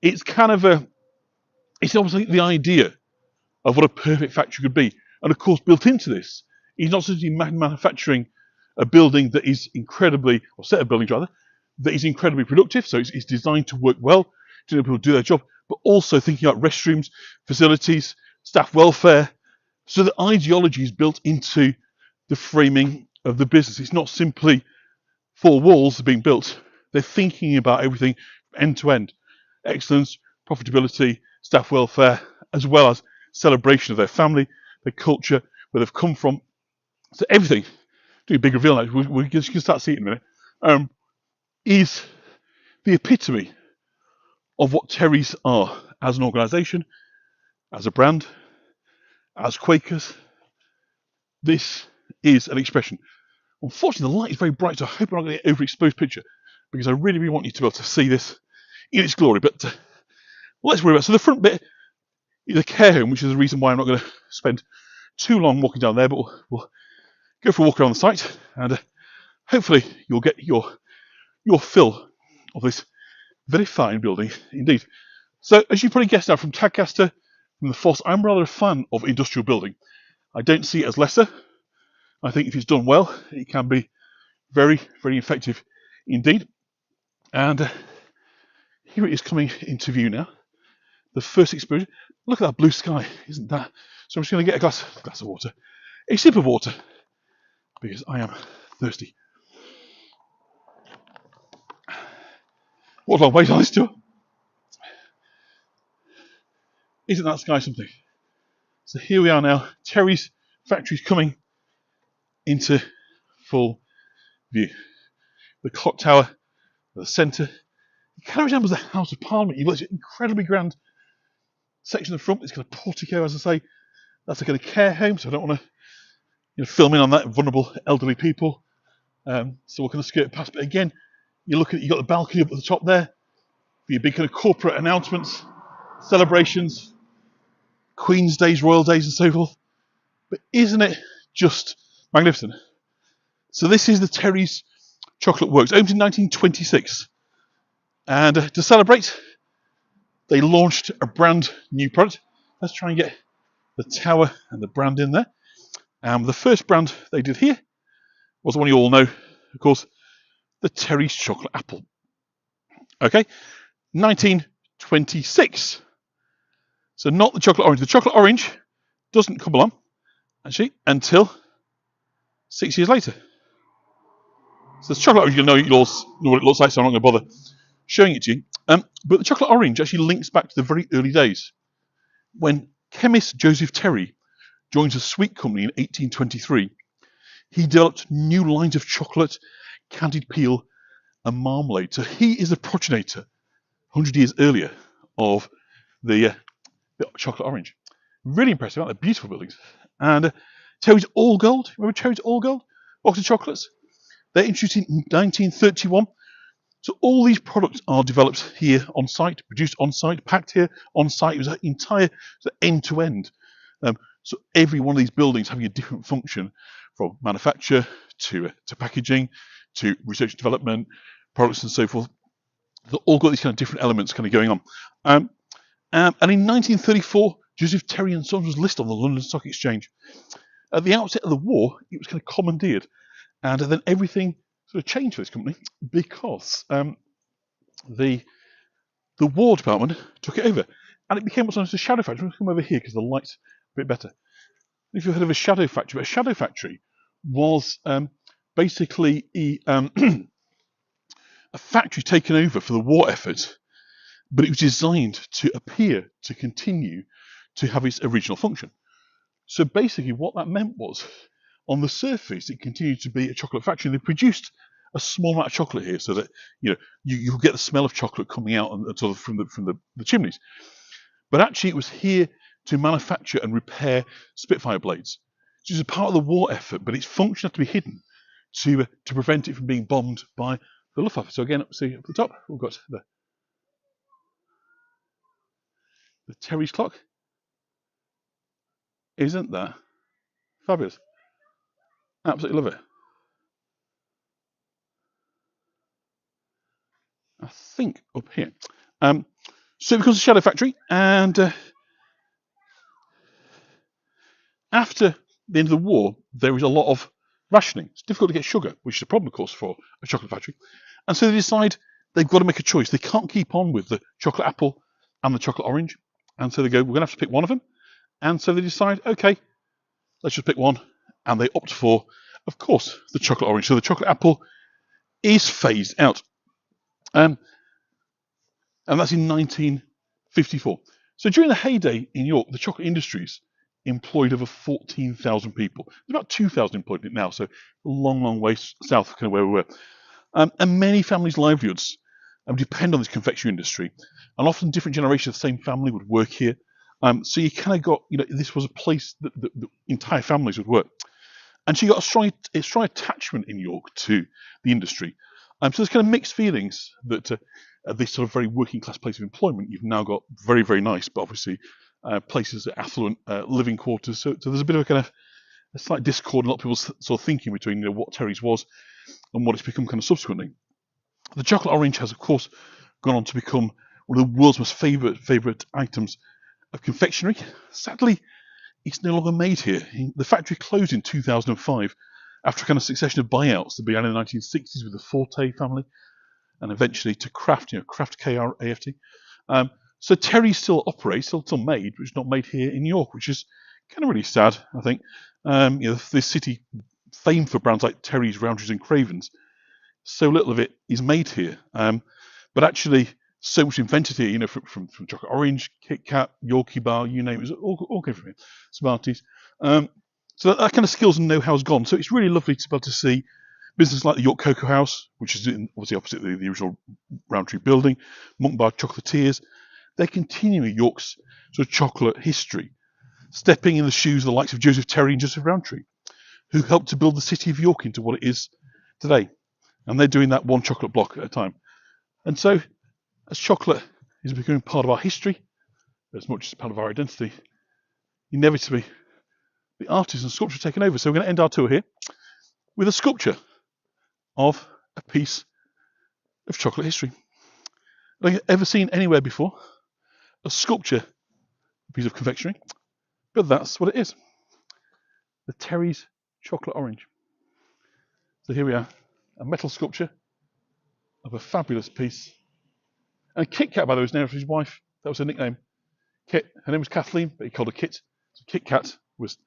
it's kind of it's obviously the idea of what a perfect factory could be. And of course, built into this, is not simply manufacturing a building that is incredibly, or set of buildings rather, that is incredibly productive. So it's designed to work well, to let people do their job, but also thinking about restrooms, facilities, staff welfare. So the ideology is built into the framing of the business. It's not simply 4 walls being built. They're thinking about everything end to end. Excellence, profitability, staff welfare, as well as celebration of their family, their culture, where they've come from. So everything, do a big reveal now, we can start seeing it in a minute, is the epitome of what Terrys are as an organisation, as a brand, as Quakers. This is an expression. Unfortunately, the light is very bright, so I hope I'm not going to get an overexposed picture, because I really want you to be able to see this in its glory. But let's worry about it. So the front bit is a care home, which is the reason why I'm not going to spend too long walking down there, but we'll go for a walk around the site, and hopefully you'll get your fill of this very fine building indeed. So as you probably guessed now from Tadcaster, from the Foss, I'm rather a fan of industrial building. I don't see it as lesser. I think if it's done well, it can be very, very effective indeed. And here it is coming into view now. The first exposure. Look at that blue sky, isn't that? So I'm just going to get a glass of water, a sip of water, because I am thirsty. What a long wait on this tour. Isn't that sky something? So here we are now. Terry's factory's coming into full view. The clock tower, the centre. It kind of resembles the House of Parliament. You've got this incredibly grand section at the front. It's got a portico, as I say. That's a kind of care home, so I don't want to film in on that, vulnerable elderly people. So we're going to skirt past. But again, you've got the balcony up at the top there for your big kind of corporate announcements, celebrations, Queen's Days, Royal Days, and so forth. But isn't it just magnificent? So this is the Terry's Chocolate Works, opened in 1926. And to celebrate, they launched a brand new product. Let's try and get the tower and the brand in there. The first brand they did here was the one you all know, of course, the Terry's Chocolate Apple. Okay, 1926. So not the chocolate orange. The chocolate orange doesn't come along, actually, until 6 years later. So the chocolate orange, you'll all know what it looks like, so I'm not going to bother showing it to you. But the chocolate orange actually links back to the very early days when chemist Joseph Terry joins a sweet company in 1823. He developed new lines of chocolate, candied peel, and marmalade. So he is the progenitor, 100 years earlier, of the chocolate orange. Really impressive, aren't they? Beautiful buildings. And Terry's All Gold. Remember Terry's All Gold? Box of chocolates. They're introduced in 1931. So all these products are developed here on site, produced on site, packed here on site. It was an entire end to end. So every one of these buildings having a different function, from manufacture to packaging to research and development, products and so forth. They've all got these kind of different elements kind of going on. And in 1934, Joseph Terry and Sons was listed on the London Stock Exchange. At the outset of the war, it was kind of commandeered, and then everything sort of changed for this company because the War Department took it over, and it became what's known as a shadow factory. Let's come over here because the light's a bit better. If you've heard of a shadow factory, but a shadow factory was basically a factory taken over for the war effort, but it was designed to appear to continue to have its original function. So basically what that meant was, on the surface, it continued to be a chocolate factory. And they produced a small amount of chocolate here so that you'll get the smell of chocolate coming out sort of from the chimneys. But actually it was here to manufacture and repair Spitfire blades. So it's a part of the war effort, but its function had to be hidden to prevent it from being bombed by the Luftwaffe. So again, see up the top, we've got the Terry's clock. Isn't that fabulous? Absolutely love it. I think up here. So it becomes a shadow factory, and after the end of the war, there is a lot of rationing. It's difficult to get sugar, which is a problem, of course, for a chocolate factory. And so they decide they've got to make a choice. They can't keep on with the chocolate apple and the chocolate orange. And so they go, we're going to have to pick one of them. And so they decide, okay, let's just pick one. And they opt for, of course, the chocolate orange. So the chocolate apple is phased out. And that's in 1954. So during the heyday in York, the chocolate industries employed over 14,000 people. There's about 2,000 employed in it now, so a long, long way south of kind of where we were. And many families' livelihoods depend on this confectionery industry. And often different generations of the same family would work here. So you kind of got, this was a place that entire families would work. And so you got a strong attachment in York to the industry. So there's kind of mixed feelings that at this sort of very working class place of employment, you've now got very, very nice, but obviously places of affluent living quarters. So there's a bit of a kind of a slight discord, and a lot of people's sort of thinking between what Terry's was and what it's become kind of subsequently. The chocolate orange has, of course, gone on to become one of the world's most favourite items of confectionery. Sadly, it's no longer made here. The factory closed in 2005 after a kind of succession of buyouts that began in the 1960s with the Forte family, and eventually to Kraft, Kraft K-R-A-F-T. So Terry still operates, still made, but it's not made here in York, which is kind of really sad, I think. This city, famed for brands like Terry's, Rowntrees and Cravens, so little of it is made here. But actually, so much invented here, you know, from chocolate orange, Kit Kat, Yorkie bar, you name it, all came from here. Smarties. So that kind of skills and know-how has gone. So it's really lovely to be able to see businesses like the York Cocoa House, which is obviously opposite the original Rowntree building, Monk Bar Chocolatiers. They're continuing York's sort of chocolate history, stepping in the shoes of the likes of Joseph Terry and Joseph Rowntree, who helped to build the city of York into what it is today. And they're doing that one chocolate block at a time. And so, as chocolate is becoming part of our history, as much as part of our identity, inevitably, the artists and sculpture are taking over. So we're going to end our tour here with a sculpture of a piece of chocolate history. Have you ever seen anywhere before a sculpture, a piece of confectionery? But that's what it is. The Terry's chocolate orange. So here we are, a metal sculpture of a fabulous piece. And Kit Kat, by the way, was named after his wife. That was her nickname. Kit. Her name was Kathleen, but he called her Kit. So Kit Kat was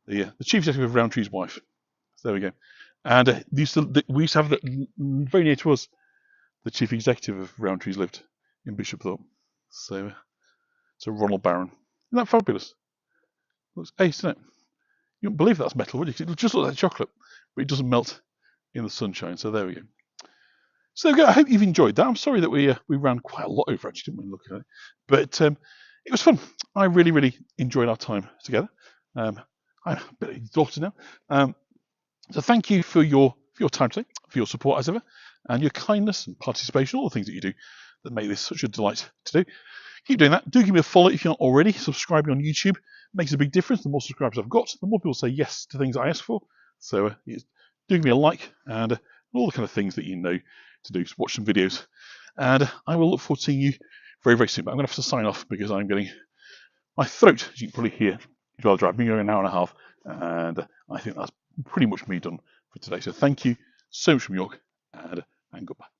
the chief executive of Rowntree's wife. So there we go. And we used to have very near to us. The chief executive of Rowntree's lived in Bishopthorpe. So Ronald Barron. Isn't that fabulous? Looks ace, isn't it? You wouldn't believe that's metal, would you? It just looks like chocolate, but it doesn't melt in the sunshine. So there we go. So there we go. I hope you've enjoyed that. I'm sorry that we ran quite a lot over, actually, didn't we, looking at it? But it was fun. I really, really enjoyed our time together. I'm a bit exhausted now. So thank you for your time today, for your support as ever, and your kindness and participation, all the things that you do that make this such a delight to do. Keep doing that. Do give me a follow if you're not already. Subscribing on YouTube makes a big difference. The more subscribers I've got, the more people say yes to things I ask for. So do give me a like and all the kind of things that you know to do. So watch some videos. And I will look forward to seeing you very, very soon. But I'm going to have to sign off because I'm getting my throat, as you can probably hear, is rather dry. I've been going an hour and a half. And I think that's pretty much me done for today. So thank you so much from York and goodbye.